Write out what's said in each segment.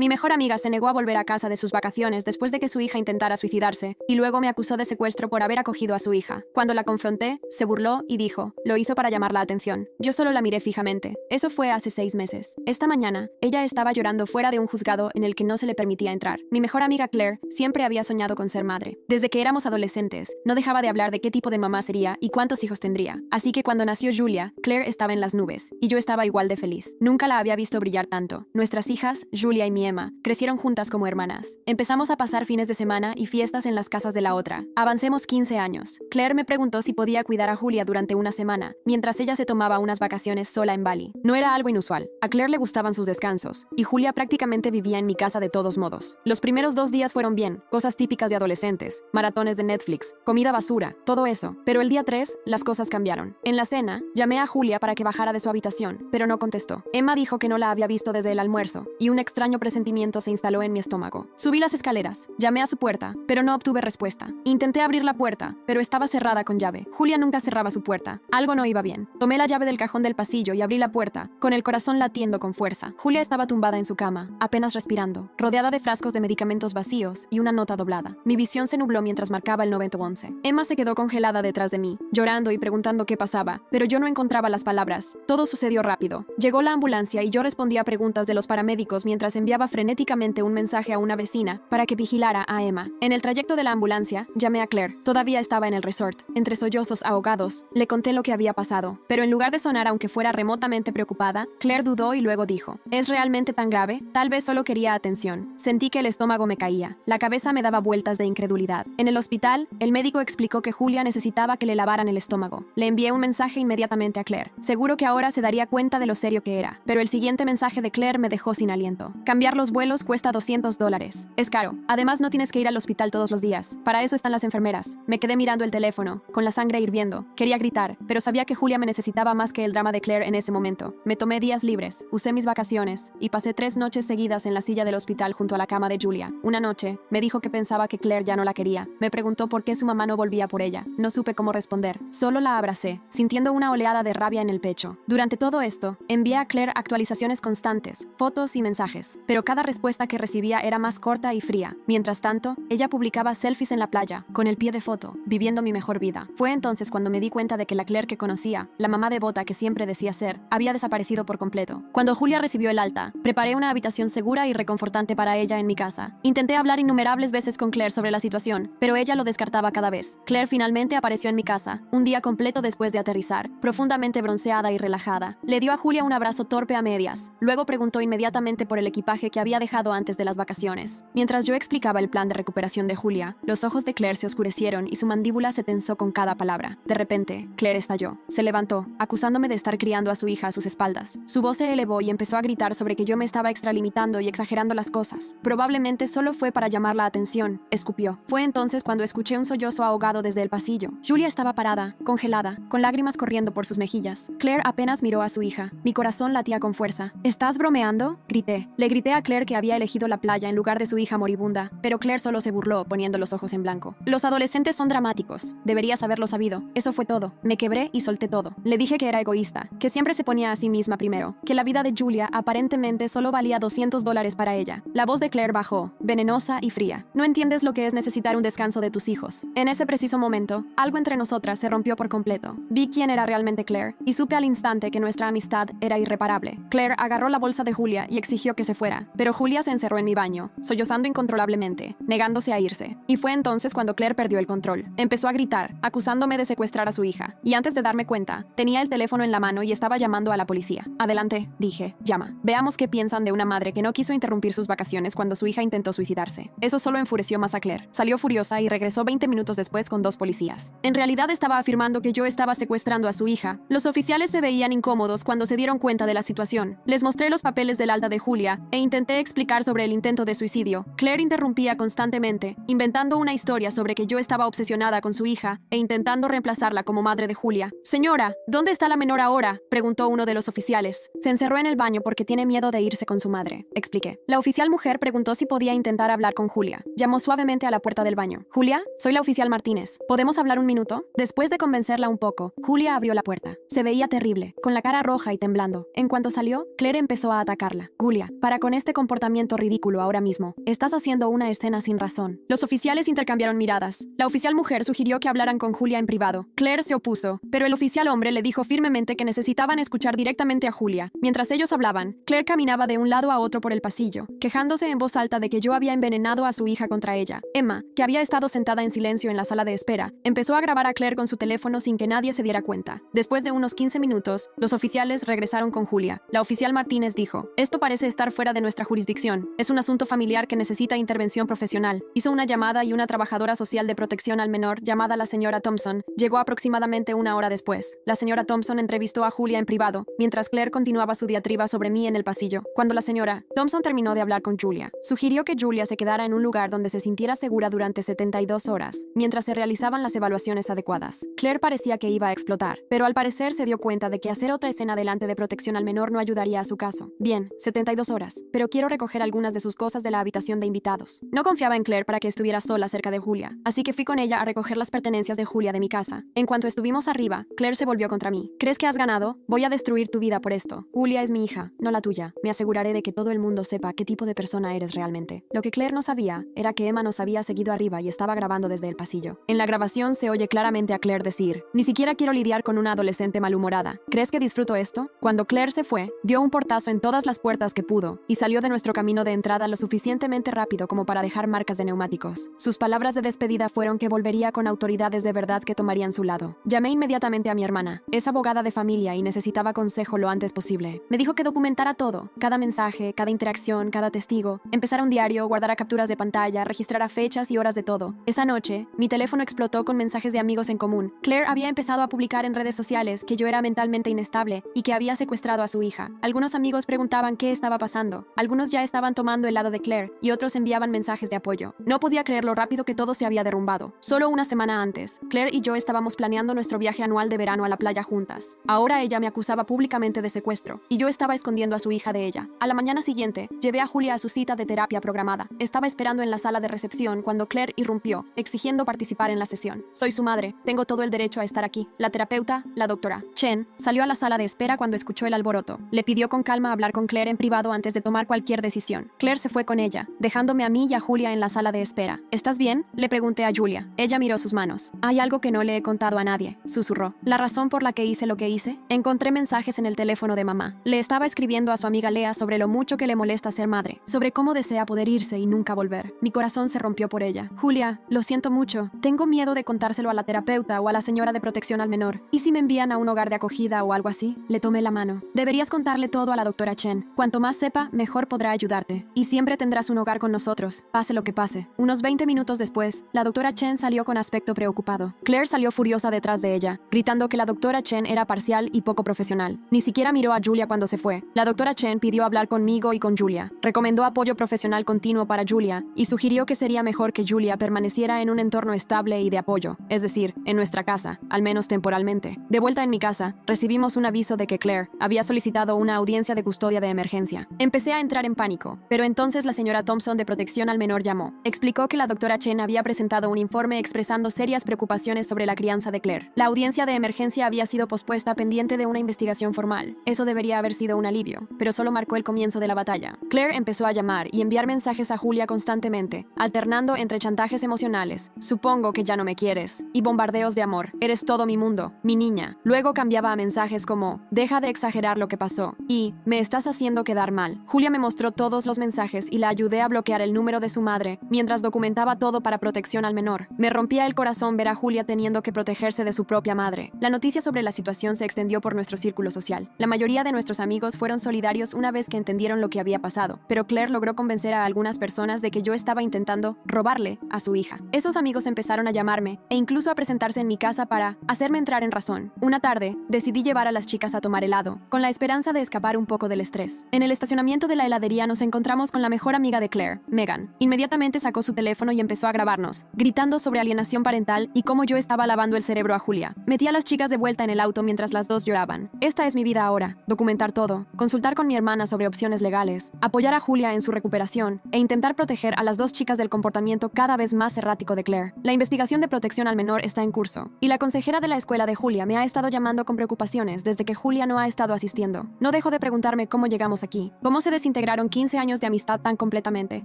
Mi mejor amiga se negó a volver a casa de sus vacaciones después de que su hija intentara suicidarse, y luego me acusó de secuestro por haber acogido a su hija. Cuando la confronté, se burló y dijo, lo hizo para llamar la atención. Yo solo la miré fijamente. Eso fue hace 6 meses. Esta mañana, ella estaba llorando fuera de un juzgado en el que no se le permitía entrar. Mi mejor amiga Claire siempre había soñado con ser madre. Desde que éramos adolescentes, no dejaba de hablar de qué tipo de mamá sería y cuántos hijos tendría. Así que cuando nació Julia, Claire estaba en las nubes, y yo estaba igual de feliz. Nunca la había visto brillar tanto. Nuestras hijas, Julia y mi Emma, crecieron juntas como hermanas. Empezamos a pasar fines de semana y fiestas en las casas de la otra. Avancemos 15 años. Claire me preguntó si podía cuidar a Julia durante una semana, mientras ella se tomaba unas vacaciones sola en Bali. No era algo inusual. A Claire le gustaban sus descansos, y Julia prácticamente vivía en mi casa de todos modos. Los primeros 2 días fueron bien, cosas típicas de adolescentes, maratones de Netflix, comida basura, todo eso. Pero el día 3, las cosas cambiaron. En la cena, llamé a Julia para que bajara de su habitación, pero no contestó. Emma dijo que no la había visto desde el almuerzo, y un extraño presentimiento se instaló en mi estómago. Subí las escaleras, llamé a su puerta, pero no obtuve respuesta. Intenté abrir la puerta, pero estaba cerrada con llave. Julia nunca cerraba su puerta. Algo no iba bien. Tomé la llave del cajón del pasillo y abrí la puerta, con el corazón latiendo con fuerza. Julia estaba tumbada en su cama, apenas respirando, rodeada de frascos de medicamentos vacíos y una nota doblada. Mi visión se nubló mientras marcaba el 911. Emma se quedó congelada detrás de mí, llorando y preguntando qué pasaba, pero yo no encontraba las palabras. Todo sucedió rápido. Llegó la ambulancia y yo respondía a preguntas de los paramédicos mientras enviaba frenéticamente un mensaje a una vecina para que vigilara a Emma. En el trayecto de la ambulancia, llamé a Claire. Todavía estaba en el resort. Entre sollozos ahogados, le conté lo que había pasado, pero en lugar de sonar aunque fuera remotamente preocupada, Claire dudó y luego dijo, ¿es realmente tan grave? Tal vez solo quería atención. Sentí que el estómago me caía. La cabeza me daba vueltas de incredulidad. En el hospital, el médico explicó que Julia necesitaba que le lavaran el estómago. Le envié un mensaje inmediatamente a Claire. Seguro que ahora se daría cuenta de lo serio que era, pero el siguiente mensaje de Claire me dejó sin aliento. Cambiar los vuelos cuesta $200. Es caro. Además, no tienes que ir al hospital todos los días. Para eso están las enfermeras. Me quedé mirando el teléfono, con la sangre hirviendo. Quería gritar, pero sabía que Julia me necesitaba más que el drama de Claire en ese momento. Me tomé días libres, usé mis vacaciones y pasé 3 noches seguidas en la silla del hospital junto a la cama de Julia. Una noche, me dijo que pensaba que Claire ya no la quería. Me preguntó por qué su mamá no volvía por ella. No supe cómo responder. Solo la abracé, sintiendo una oleada de rabia en el pecho. Durante todo esto, envié a Claire actualizaciones constantes, fotos y mensajes, pero cada respuesta que recibía era más corta y fría. Mientras tanto, ella publicaba selfies en la playa, con el pie de foto, viviendo mi mejor vida. Fue entonces cuando me di cuenta de que la Claire que conocía, la mamá devota que siempre decía ser, había desaparecido por completo. Cuando Julia recibió el alta, preparé una habitación segura y reconfortante para ella en mi casa. Intenté hablar innumerables veces con Claire sobre la situación, pero ella lo descartaba cada vez. Claire finalmente apareció en mi casa, un día completo después de aterrizar, profundamente bronceada y relajada. Le dio a Julia un abrazo torpe a medias. Luego preguntó inmediatamente por el equipaje que había dejado antes de las vacaciones. Mientras yo explicaba el plan de recuperación de Julia, los ojos de Claire se oscurecieron y su mandíbula se tensó con cada palabra. De repente, Claire estalló. Se levantó, acusándome de estar criando a su hija a sus espaldas. Su voz se elevó y empezó a gritar sobre que yo me estaba extralimitando y exagerando las cosas. Probablemente solo fue para llamar la atención, escupió. Fue entonces cuando escuché un sollozo ahogado desde el pasillo. Julia estaba parada, congelada, con lágrimas corriendo por sus mejillas. Claire apenas miró a su hija. Mi corazón latía con fuerza. ¿Estás bromeando?, grité. Le grité a Claire que había elegido la playa en lugar de su hija moribunda, pero Claire solo se burló, poniendo los ojos en blanco. Los adolescentes son dramáticos. Deberías haberlo sabido. Eso fue todo. Me quebré y solté todo. Le dije que era egoísta, que siempre se ponía a sí misma primero, que la vida de Julia aparentemente solo valía $200 para ella. La voz de Claire bajó, venenosa y fría. No entiendes lo que es necesitar un descanso de tus hijos. En ese preciso momento, algo entre nosotras se rompió por completo. Vi quién era realmente Claire, y supe al instante que nuestra amistad era irreparable. Claire agarró la bolsa de Julia y exigió que se fuera, pero Julia se encerró en mi baño, sollozando incontrolablemente, negándose a irse. Y fue entonces cuando Claire perdió el control. Empezó a gritar, acusándome de secuestrar a su hija, y antes de darme cuenta, tenía el teléfono en la mano y estaba llamando a la policía. Adelante, dije, llama. Veamos qué piensan de una madre que no quiso interrumpir sus vacaciones cuando su hija intentó suicidarse. Eso solo enfureció más a Claire. Salió furiosa y regresó 20 minutos después con 2 policías. En realidad estaba afirmando que yo estaba secuestrando a su hija. Los oficiales se veían incómodos cuando se dieron cuenta de la situación. Les mostré los papeles del alta de Julia e intenté explicar sobre el intento de suicidio. Claire interrumpía constantemente, inventando una historia sobre que yo estaba obsesionada con su hija e intentando reemplazarla como madre de Julia. Señora, ¿dónde está la menor ahora?, preguntó uno de los oficiales. Se encerró en el baño porque tiene miedo de irse con su madre, expliqué. La oficial mujer preguntó si podía intentar hablar con Julia. Llamó suavemente a la puerta del baño. Julia, soy la oficial Martínez. ¿Podemos hablar un minuto? Después de convencerla un poco, Julia abrió la puerta. Se veía terrible, con la cara roja y temblando. En cuanto salió, Claire empezó a atacarla. Julia, para con este este comportamiento ridículo ahora mismo. Estás haciendo una escena sin razón. Los oficiales intercambiaron miradas. La oficial mujer sugirió que hablaran con Julia en privado. Claire se opuso, pero el oficial hombre le dijo firmemente que necesitaban escuchar directamente a Julia. Mientras ellos hablaban, Claire caminaba de un lado a otro por el pasillo, quejándose en voz alta de que yo había envenenado a su hija contra ella. Emma, que había estado sentada en silencio en la sala de espera, empezó a grabar a Claire con su teléfono sin que nadie se diera cuenta. Después de unos 15 minutos, los oficiales regresaron con Julia. La oficial Martínez dijo: "Esto parece estar fuera de nuestra jurisdicción. Es un asunto familiar que necesita intervención profesional". Hizo una llamada y una trabajadora social de protección al menor, llamada la señora Thompson, llegó aproximadamente una hora después. La señora Thompson entrevistó a Julia en privado, mientras Claire continuaba su diatriba sobre mí en el pasillo. Cuando la señora Thompson terminó de hablar con Julia, sugirió que Julia se quedara en un lugar donde se sintiera segura durante 72 horas, mientras se realizaban las evaluaciones adecuadas. Claire parecía que iba a explotar, pero al parecer se dio cuenta de que hacer otra escena delante de protección al menor no ayudaría a su caso. Bien, 72 horas, pero quiero recoger algunas de sus cosas de la habitación de invitados. No confiaba en Claire para que estuviera sola cerca de Julia, así que fui con ella a recoger las pertenencias de Julia de mi casa. En cuanto estuvimos arriba, Claire se volvió contra mí. ¿Crees que has ganado? Voy a destruir tu vida por esto. Julia es mi hija, no la tuya. Me aseguraré de que todo el mundo sepa qué tipo de persona eres realmente. Lo que Claire no sabía era que Emma nos había seguido arriba y estaba grabando desde el pasillo. En la grabación se oye claramente a Claire decir: "Ni siquiera quiero lidiar con una adolescente malhumorada. ¿Crees que disfruto esto?". Cuando Claire se fue, dio un portazo en todas las puertas que pudo y salió de nuestro camino de entrada lo suficientemente rápido como para dejar marcas de neumáticos. Sus palabras de despedida fueron que volvería con autoridades de verdad que tomarían su lado. Llamé inmediatamente a mi hermana. Es abogada de familia y necesitaba consejo lo antes posible. Me dijo que documentara todo, cada mensaje, cada interacción, cada testigo, empezara un diario, guardara capturas de pantalla, registrara fechas y horas de todo. Esa noche, mi teléfono explotó con mensajes de amigos en común. Claire había empezado a publicar en redes sociales que yo era mentalmente inestable y que había secuestrado a su hija. Algunos amigos preguntaban qué estaba pasando. Algunos ya estaban tomando el lado de Claire y otros enviaban mensajes de apoyo. No podía creer lo rápido que todo se había derrumbado. Solo una semana antes, Claire y yo estábamos planeando nuestro viaje anual de verano a la playa juntas. Ahora ella me acusaba públicamente de secuestro y yo estaba escondiendo a su hija de ella. A la mañana siguiente, llevé a Julia a su cita de terapia programada. Estaba esperando en la sala de recepción cuando Claire irrumpió, exigiendo participar en la sesión. Soy su madre, tengo todo el derecho a estar aquí. La terapeuta, la doctora Chen, salió a la sala de espera cuando escuchó el alboroto. Le pidió con calma hablar con Claire en privado antes de tomar cualquier decisión. Claire se fue con ella, dejándome a mí y a Julia en la sala de espera. ¿Estás bien?, le pregunté a Julia. Ella miró sus manos. Hay algo que no le he contado a nadie, susurró. ¿La razón por la que hice lo que hice? Encontré mensajes en el teléfono de mamá. Le estaba escribiendo a su amiga Lea sobre lo mucho que le molesta ser madre, sobre cómo desea poder irse y nunca volver. Mi corazón se rompió por ella. Julia, lo siento mucho. Tengo miedo de contárselo a la terapeuta o a la señora de protección al menor. ¿Y si me envían a un hogar de acogida o algo así? Le tomé la mano. Deberías contarle todo a la doctora Chen. Cuanto más sepa, mejor podrá ayudarte. Y siempre tendrás un hogar con nosotros, pase lo que pase. Unos 20 minutos después, la doctora Chen salió con aspecto preocupado. Claire salió furiosa detrás de ella, gritando que la doctora Chen era parcial y poco profesional. Ni siquiera miró a Julia cuando se fue. La doctora Chen pidió hablar conmigo y con Julia. Recomendó apoyo profesional continuo para Julia y sugirió que sería mejor que Julia permaneciera en un entorno estable y de apoyo, es decir, en nuestra casa, al menos temporalmente. De vuelta en mi casa, recibimos un aviso de que Claire había solicitado una audiencia de custodia de emergencia. Empecé a entrar en pánico, pero entonces la señora Thompson de protección al menor llamó. Explicó que la doctora Chen había presentado un informe expresando serias preocupaciones sobre la crianza de Claire. La audiencia de emergencia había sido pospuesta pendiente de una investigación formal. Eso debería haber sido un alivio, pero solo marcó el comienzo de la batalla. Claire empezó a llamar y enviar mensajes a Julia constantemente, alternando entre chantajes emocionales, supongo que ya no me quieres, y bombardeos de amor, eres todo mi mundo, mi niña. Luego cambiaba a mensajes como, deja de exagerar lo que pasó, y, me estás haciendo quedar mal. Julia me mostró todos los mensajes y la ayudé a bloquear el número de su madre, mientras documentaba todo para protección al menor. Me rompía el corazón ver a Julia teniendo que protegerse de su propia madre. La noticia sobre la situación se extendió por nuestro círculo social. La mayoría de nuestros amigos fueron solidarios una vez que entendieron lo que había pasado, pero Claire logró convencer a algunas personas de que yo estaba intentando robarle a su hija. Esos amigos empezaron a llamarme e incluso a presentarse en mi casa para hacerme entrar en razón. Una tarde, decidí llevar a las chicas a tomar helado, con la esperanza de escapar un poco del estrés. En el estacionamiento de la heladería nos encontramos con la mejor amiga de Claire, Megan. Inmediatamente sacó su teléfono y empezó a grabarnos, gritando sobre alienación parental y cómo yo estaba lavando el cerebro a Julia. Metí a las chicas de vuelta en el auto mientras las dos lloraban. Esta es mi vida ahora, documentar todo, consultar con mi hermana sobre opciones legales, apoyar a Julia en su recuperación e intentar proteger a las dos chicas del comportamiento cada vez más errático de Claire. La investigación de protección al menor está en curso, y la consejera de la escuela de Julia me ha estado llamando con preocupaciones desde que Julia no ha estado asistiendo. No dejo de preguntarme cómo llegamos aquí, cómo se desintegró desintegraron 15 años de amistad tan completamente.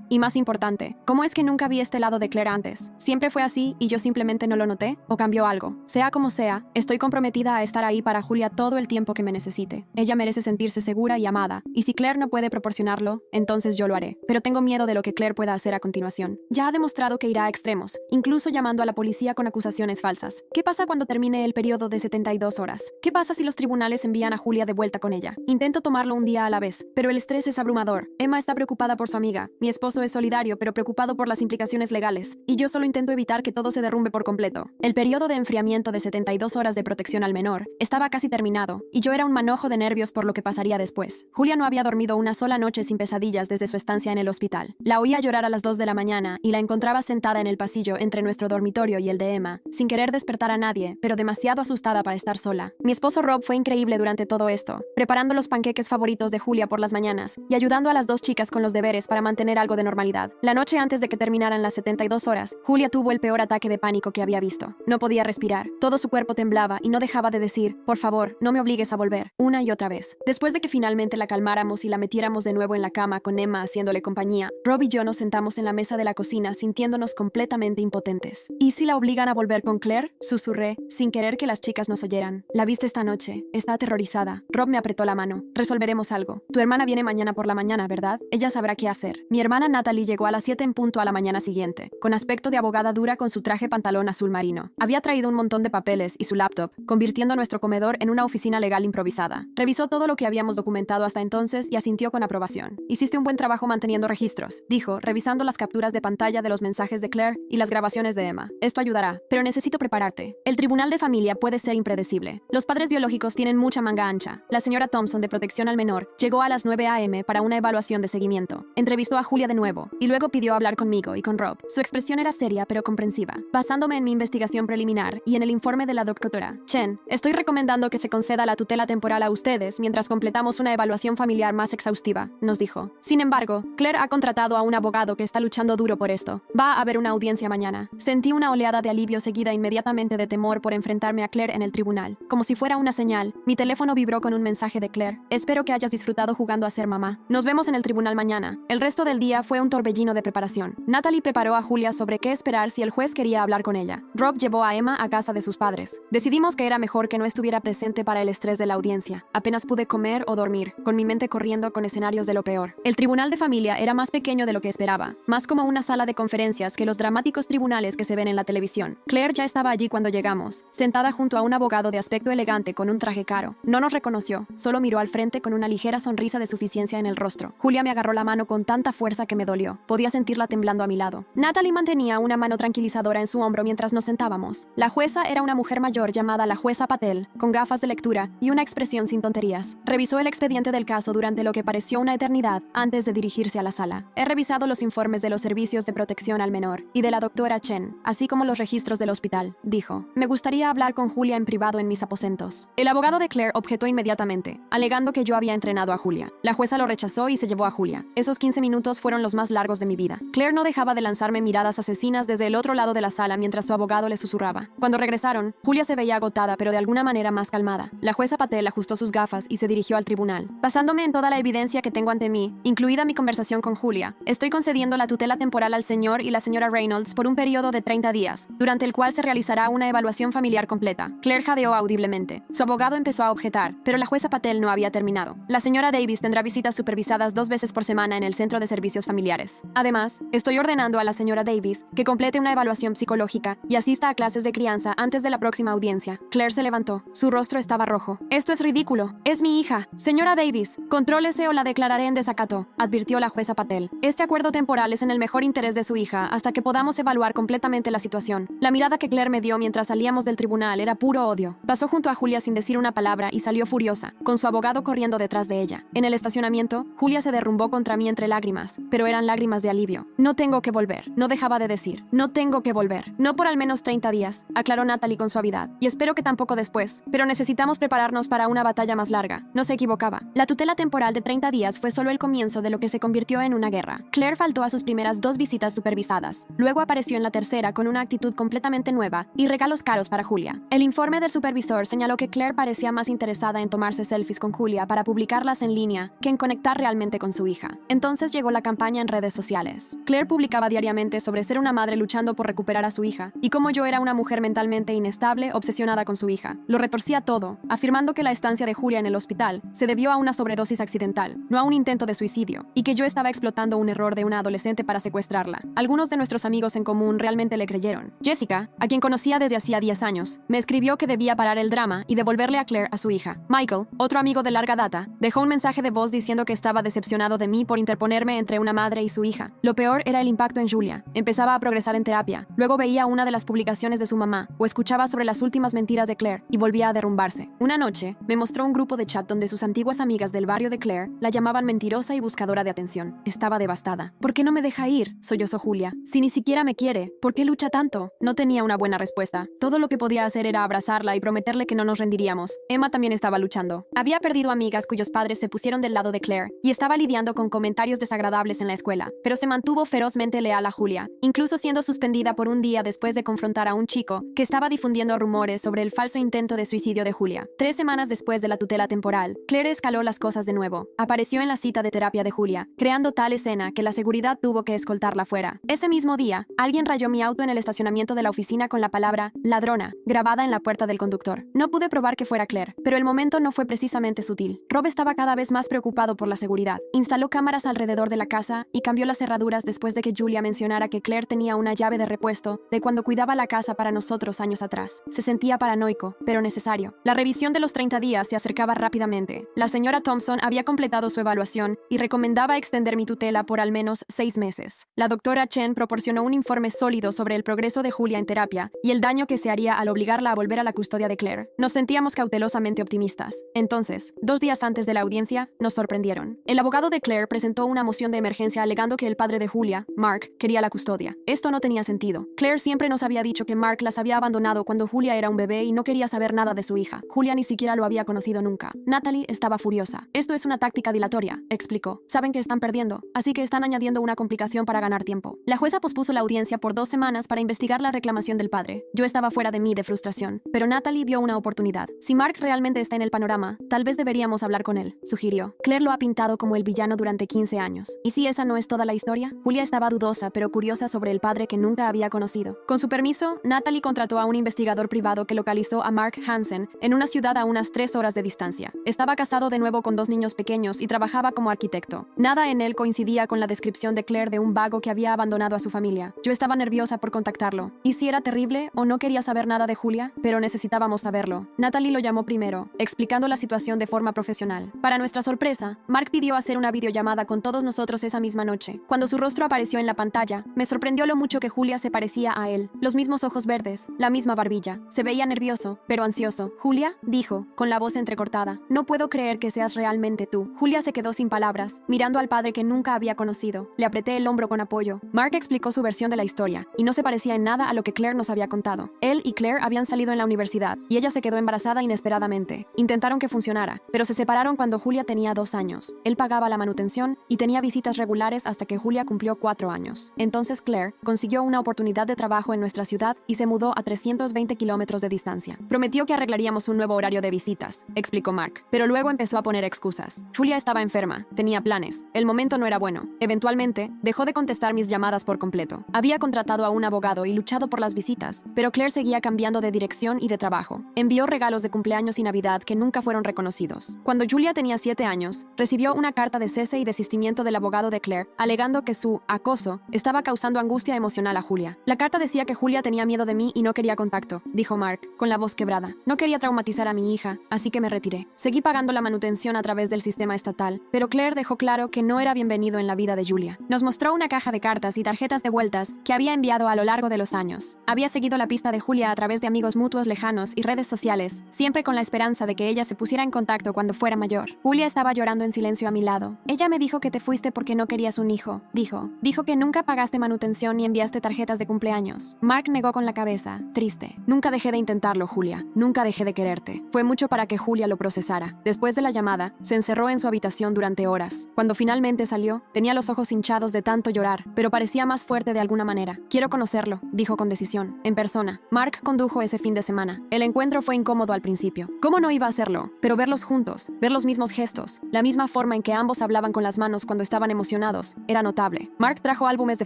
Y más importante, ¿cómo es que nunca vi este lado de Claire antes? ¿Siempre fue así y yo simplemente no lo noté? ¿O cambió algo? Sea como sea, estoy comprometida a estar ahí para Julia todo el tiempo que me necesite. Ella merece sentirse segura y amada, y si Claire no puede proporcionarlo, entonces yo lo haré. Pero tengo miedo de lo que Claire pueda hacer a continuación. Ya ha demostrado que irá a extremos, incluso llamando a la policía con acusaciones falsas. ¿Qué pasa cuando termine el periodo de 72 horas? ¿Qué pasa si los tribunales envían a Julia de vuelta con ella? Intento tomarlo un día a la vez, pero el estrés es abrumador. Emma está preocupada por su amiga. Mi esposo es solidario, pero preocupado por las implicaciones legales. Y yo solo intento evitar que todo se derrumbe por completo. El periodo de enfriamiento de 72 horas de protección al menor estaba casi terminado, y yo era un manojo de nervios por lo que pasaría después. Julia no había dormido una sola noche sin pesadillas desde su estancia en el hospital. La oía llorar a las 2 de la mañana y la encontraba sentada en el pasillo entre nuestro dormitorio y el de Emma, sin querer despertar a nadie, pero demasiado asustada para estar sola. Mi esposo Rob fue increíble durante todo esto, preparando los panqueques favoritos de Julia por las mañanas y ayudando a las dos chicas con los deberes para mantener algo de normalidad. La noche antes de que terminaran las 72 horas, Julia tuvo el peor ataque de pánico que había visto. No podía respirar, todo su cuerpo temblaba y no dejaba de decir, por favor, no me obligues a volver, una y otra vez. Después de que finalmente la calmáramos y la metiéramos de nuevo en la cama con Emma haciéndole compañía, Rob y yo nos sentamos en la mesa de la cocina sintiéndonos completamente impotentes. ¿Y si la obligan a volver con Claire? Susurré, sin querer que las chicas nos oyeran. La viste esta noche, está aterrorizada. Rob me apretó la mano. Resolveremos algo. Tu hermana viene mañana por la mañana, ¿verdad? Ella sabrá qué hacer. Mi hermana Natalie llegó a las 7 en punto a la mañana siguiente, con aspecto de abogada dura con su traje pantalón azul marino. Había traído un montón de papeles y su laptop, convirtiendo nuestro comedor en una oficina legal improvisada. Revisó todo lo que habíamos documentado hasta entonces y asintió con aprobación. Hiciste un buen trabajo manteniendo registros, dijo, revisando las capturas de pantalla de los mensajes de Claire y las grabaciones de Emma. Esto ayudará, pero necesito prepararte. El tribunal de familia puede ser impredecible. Los padres biológicos tienen mucha manga ancha. La señora Thompson de protección al menor llegó a las 9 a.m. para una evaluación de seguimiento. Entrevistó a Julia de nuevo y luego pidió hablar conmigo y con Rob. Su expresión era seria pero comprensiva. Basándome en mi investigación preliminar y en el informe de la doctora Chen, estoy recomendando que se conceda la tutela temporal a ustedes mientras completamos una evaluación familiar más exhaustiva, nos dijo. Sin embargo, Claire ha contratado a un abogado que está luchando duro por esto. Va a haber una audiencia mañana. Sentí una oleada de alivio seguida inmediatamente de temor por enfrentarme a Claire en el tribunal. Como si fuera una señal, mi teléfono vibró con un mensaje de Claire. Espero que hayas disfrutado jugando a ser mamá. Nos vemos en el tribunal mañana. El resto del día fue un torbellino de preparación. Natalie preparó a Julia sobre qué esperar si el juez quería hablar con ella. Rob llevó a Emma a casa de sus padres. Decidimos que era mejor que no estuviera presente para el estrés de la audiencia. Apenas pude comer o dormir, con mi mente corriendo con escenarios de lo peor. El tribunal de familia era más pequeño de lo que esperaba, más como una sala de conferencias que los dramáticos tribunales que se ven en la televisión. Claire ya estaba allí cuando llegamos, sentada junto a un abogado de aspecto elegante con un traje caro. No nos reconoció, solo miró al frente con una ligera sonrisa de suficiencia en el rostro. Julia me agarró la mano con tanta fuerza que me dolió. Podía sentirla temblando a mi lado. Natalie mantenía una mano tranquilizadora en su hombro mientras nos sentábamos. La jueza era una mujer mayor llamada la jueza Patel, con gafas de lectura y una expresión sin tonterías. Revisó el expediente del caso durante lo que pareció una eternidad antes de dirigirse a la sala. He revisado los informes de los servicios de protección al menor y de la doctora Chen, así como los registros del hospital, dijo. Me gustaría hablar con Julia en privado en mis aposentos. El abogado de Claire objetó inmediatamente, alegando que yo había entrenado a Julia. La jueza lo rechazó y se llevó a Julia. Esos 15 minutos fueron los más largos de mi vida. Claire no dejaba de lanzarme miradas asesinas desde el otro lado de la sala mientras su abogado le susurraba. Cuando regresaron, Julia se veía agotada pero de alguna manera más calmada. La jueza Patel ajustó sus gafas y se dirigió al tribunal. Basándome en toda la evidencia que tengo ante mí, incluida mi conversación con Julia, estoy concediendo la tutela temporal al señor y la señora Reynolds por un periodo de 30 días, durante el cual se realizará una evaluación familiar completa. Claire jadeó audiblemente. Su abogado empezó a objetar, pero la jueza Patel no había terminado. La señora Davis tendrá visitas supervisadas 2 veces por semana en el Centro de Servicios Familiares. Además, estoy ordenando a la señora Davis que complete una evaluación psicológica y asista a clases de crianza antes de la próxima audiencia. Claire se levantó. Su rostro estaba rojo. Esto es ridículo. Es mi hija. Señora Davis, contrólese o la declararé en desacato, advirtió la jueza Patel. Este acuerdo temporal es en el mejor interés de su hija hasta que podamos evaluar completamente la situación. La mirada que Claire me dio mientras salíamos del tribunal era puro odio. Pasó junto a Julia sin decir una palabra y salió furiosa, con su abogado corriendo detrás de ella. En el estacionamiento, Julia se derrumbó contra mí entre lágrimas, pero eran lágrimas de alivio. No tengo que volver, no dejaba de decir. No tengo que volver. No por al menos 30 días, aclaró Natalie con suavidad. Y espero que tampoco después, pero necesitamos prepararnos para una batalla más larga. No se equivocaba. La tutela temporal de 30 días fue solo el comienzo de lo que se convirtió en una guerra. Claire faltó a sus primeras 2 visitas supervisadas. Luego apareció en la tercera con una actitud completamente nueva y regalos caros para Julia. El informe del supervisor señaló que Claire parecía más interesada en tomarse selfies con Julia para publicarlas en línea que en conectar estar realmente con su hija. Entonces llegó la campaña en redes sociales. Claire publicaba diariamente sobre ser una madre luchando por recuperar a su hija y cómo yo era una mujer mentalmente inestable, obsesionada con su hija. Lo retorcía todo, afirmando que la estancia de Julia en el hospital se debió a una sobredosis accidental, no a un intento de suicidio, y que yo estaba explotando un error de una adolescente para secuestrarla. Algunos de nuestros amigos en común realmente le creyeron. Jessica, a quien conocía desde hacía 10 años, me escribió que debía parar el drama y devolverle a Claire a su hija. Michael, otro amigo de larga data, dejó un mensaje de voz diciendo que estaba decepcionado de mí por interponerme entre una madre y su hija. Lo peor era el impacto en Julia. Empezaba a progresar en terapia. Luego veía una de las publicaciones de su mamá o escuchaba sobre las últimas mentiras de Claire y volvía a derrumbarse. Una noche, me mostró un grupo de chat donde sus antiguas amigas del barrio de Claire la llamaban mentirosa y buscadora de atención. Estaba devastada. ¿Por qué no me deja ir?, sollozó Julia. Si ni siquiera me quiere, ¿por qué lucha tanto? No tenía una buena respuesta. Todo lo que podía hacer era abrazarla y prometerle que no nos rendiríamos. Emma también estaba luchando. Había perdido amigas cuyos padres se pusieron del lado de Claire y estaba lidiando con comentarios desagradables en la escuela, pero se mantuvo ferozmente leal a Julia, incluso siendo suspendida por un día después de confrontar a un chico que estaba difundiendo rumores sobre el falso intento de suicidio de Julia. 3 semanas después de la tutela temporal, Claire escaló las cosas de nuevo. Apareció en la cita de terapia de Julia, creando tal escena que la seguridad tuvo que escoltarla fuera. Ese mismo día, alguien rayó mi auto en el estacionamiento de la oficina con la palabra ladrona grabada en la puerta del conductor. No pude probar que fuera Claire, pero el momento no fue precisamente sutil. Rob estaba cada vez más preocupado por la seguridad. Instaló cámaras alrededor de la casa y cambió las cerraduras después de que Julia mencionara que Claire tenía una llave de repuesto de cuando cuidaba la casa para nosotros años atrás. Se sentía paranoico, pero necesario. La revisión de los 30 días se acercaba rápidamente. La señora Thompson había completado su evaluación y recomendaba extender mi tutela por al menos 6 meses. La doctora Chen proporcionó un informe sólido sobre el progreso de Julia en terapia y el daño que se haría al obligarla a volver a la custodia de Claire. Nos sentíamos cautelosamente optimistas. Entonces, 2 días antes de la audiencia, nos sorprendieron. El abogado de Claire presentó una moción de emergencia alegando que el padre de Julia, Mark, quería la custodia. Esto no tenía sentido. Claire siempre nos había dicho que Mark las había abandonado cuando Julia era un bebé y no quería saber nada de su hija. Julia ni siquiera lo había conocido nunca. Natalie estaba furiosa. Esto es una táctica dilatoria, explicó. Saben que están perdiendo, así que están añadiendo una complicación para ganar tiempo. La jueza pospuso la audiencia por 2 semanas para investigar la reclamación del padre. Yo estaba fuera de mí de frustración, pero Natalie vio una oportunidad. Si Mark realmente está en el panorama, tal vez deberíamos hablar con él, sugirió. Claire lo ha pintado como el villano durante 15 años. ¿Y si esa no es toda la historia? Julia estaba dudosa, pero curiosa sobre el padre que nunca había conocido. Con su permiso, Natalie contrató a un investigador privado que localizó a Mark Hansen en una ciudad a unas 3 horas de distancia. Estaba casado de nuevo con 2 niños pequeños y trabajaba como arquitecto. Nada en él coincidía con la descripción de Claire de un vago que había abandonado a su familia. Yo estaba nerviosa por contactarlo. ¿Y si era terrible o no quería saber nada de Julia? Pero necesitábamos saberlo. Natalie lo llamó primero, explicando la situación de forma profesional. Para nuestra sorpresa, Mark pidió hacer una videollamada con todos nosotros esa misma noche. Cuando su rostro apareció en la pantalla, me sorprendió lo mucho que Julia se parecía a él. Los mismos ojos verdes, la misma barbilla. Se veía nervioso, pero ansioso. Julia, dijo, con la voz entrecortada, no puedo creer que seas realmente tú. Julia se quedó sin palabras, mirando al padre que nunca había conocido. Le apreté el hombro con apoyo. Mark explicó su versión de la historia, y no se parecía en nada a lo que Claire nos había contado. Él y Claire habían salido en la universidad, y ella se quedó embarazada inesperadamente. Intentaron que funcionara, pero se separaron cuando Julia tenía 2 años. Él pagaba la manutención y tenía visitas regulares hasta que Julia cumplió 4 años. Entonces Claire consiguió una oportunidad de trabajo en nuestra ciudad y se mudó a 320 kilómetros de distancia. Prometió que arreglaríamos un nuevo horario de visitas, explicó Mark, pero luego empezó a poner excusas. Julia estaba enferma, tenía planes, el momento no era bueno. Eventualmente, dejó de contestar mis llamadas por completo. Había contratado a un abogado y luchado por las visitas, pero Claire seguía cambiando de dirección y de trabajo. Envió regalos de cumpleaños y Navidad que nunca fueron reconocidos. Cuando Julia tenía 7 años, recibió una carta de cese y desistimiento del abogado de Claire, alegando que su acoso estaba causando angustia emocional a Julia. La carta decía que Julia tenía miedo de mí y no quería contacto, dijo Mark, con la voz quebrada. No quería traumatizar a mi hija, así que me retiré. Seguí pagando la manutención a través del sistema estatal, pero Claire dejó claro que no era bienvenido en la vida de Julia. Nos mostró una caja de cartas y tarjetas de vueltas que había enviado a lo largo de los años. Había seguido la pista de Julia a través de amigos mutuos lejanos y redes sociales, siempre con la esperanza de que ella se pusiera en contacto cuando fuera mayor. Julia estaba llorando en silencio a mi lado. Ella me dijo que te fuiste porque no querías un hijo, dijo. Dijo que nunca pagaste manutención ni enviaste tarjetas de cumpleaños. Mark negó con la cabeza, triste. Nunca dejé de intentarlo, Julia. Nunca dejé de quererte. Fue mucho para que Julia lo procesara. Después de la llamada, se encerró en su habitación durante horas. Cuando finalmente salió, tenía los ojos hinchados de tanto llorar, pero parecía más fuerte de alguna manera. Quiero conocerlo, dijo con decisión, en persona. Mark condujo ese fin de semana. El encuentro fue incómodo al principio. ¿Cómo no iba a hacerlo? Pero verlos juntos, ver los mismos gestos, la misma forma forma en que ambos hablaban con las manos cuando estaban emocionados era notable. Mark trajo álbumes de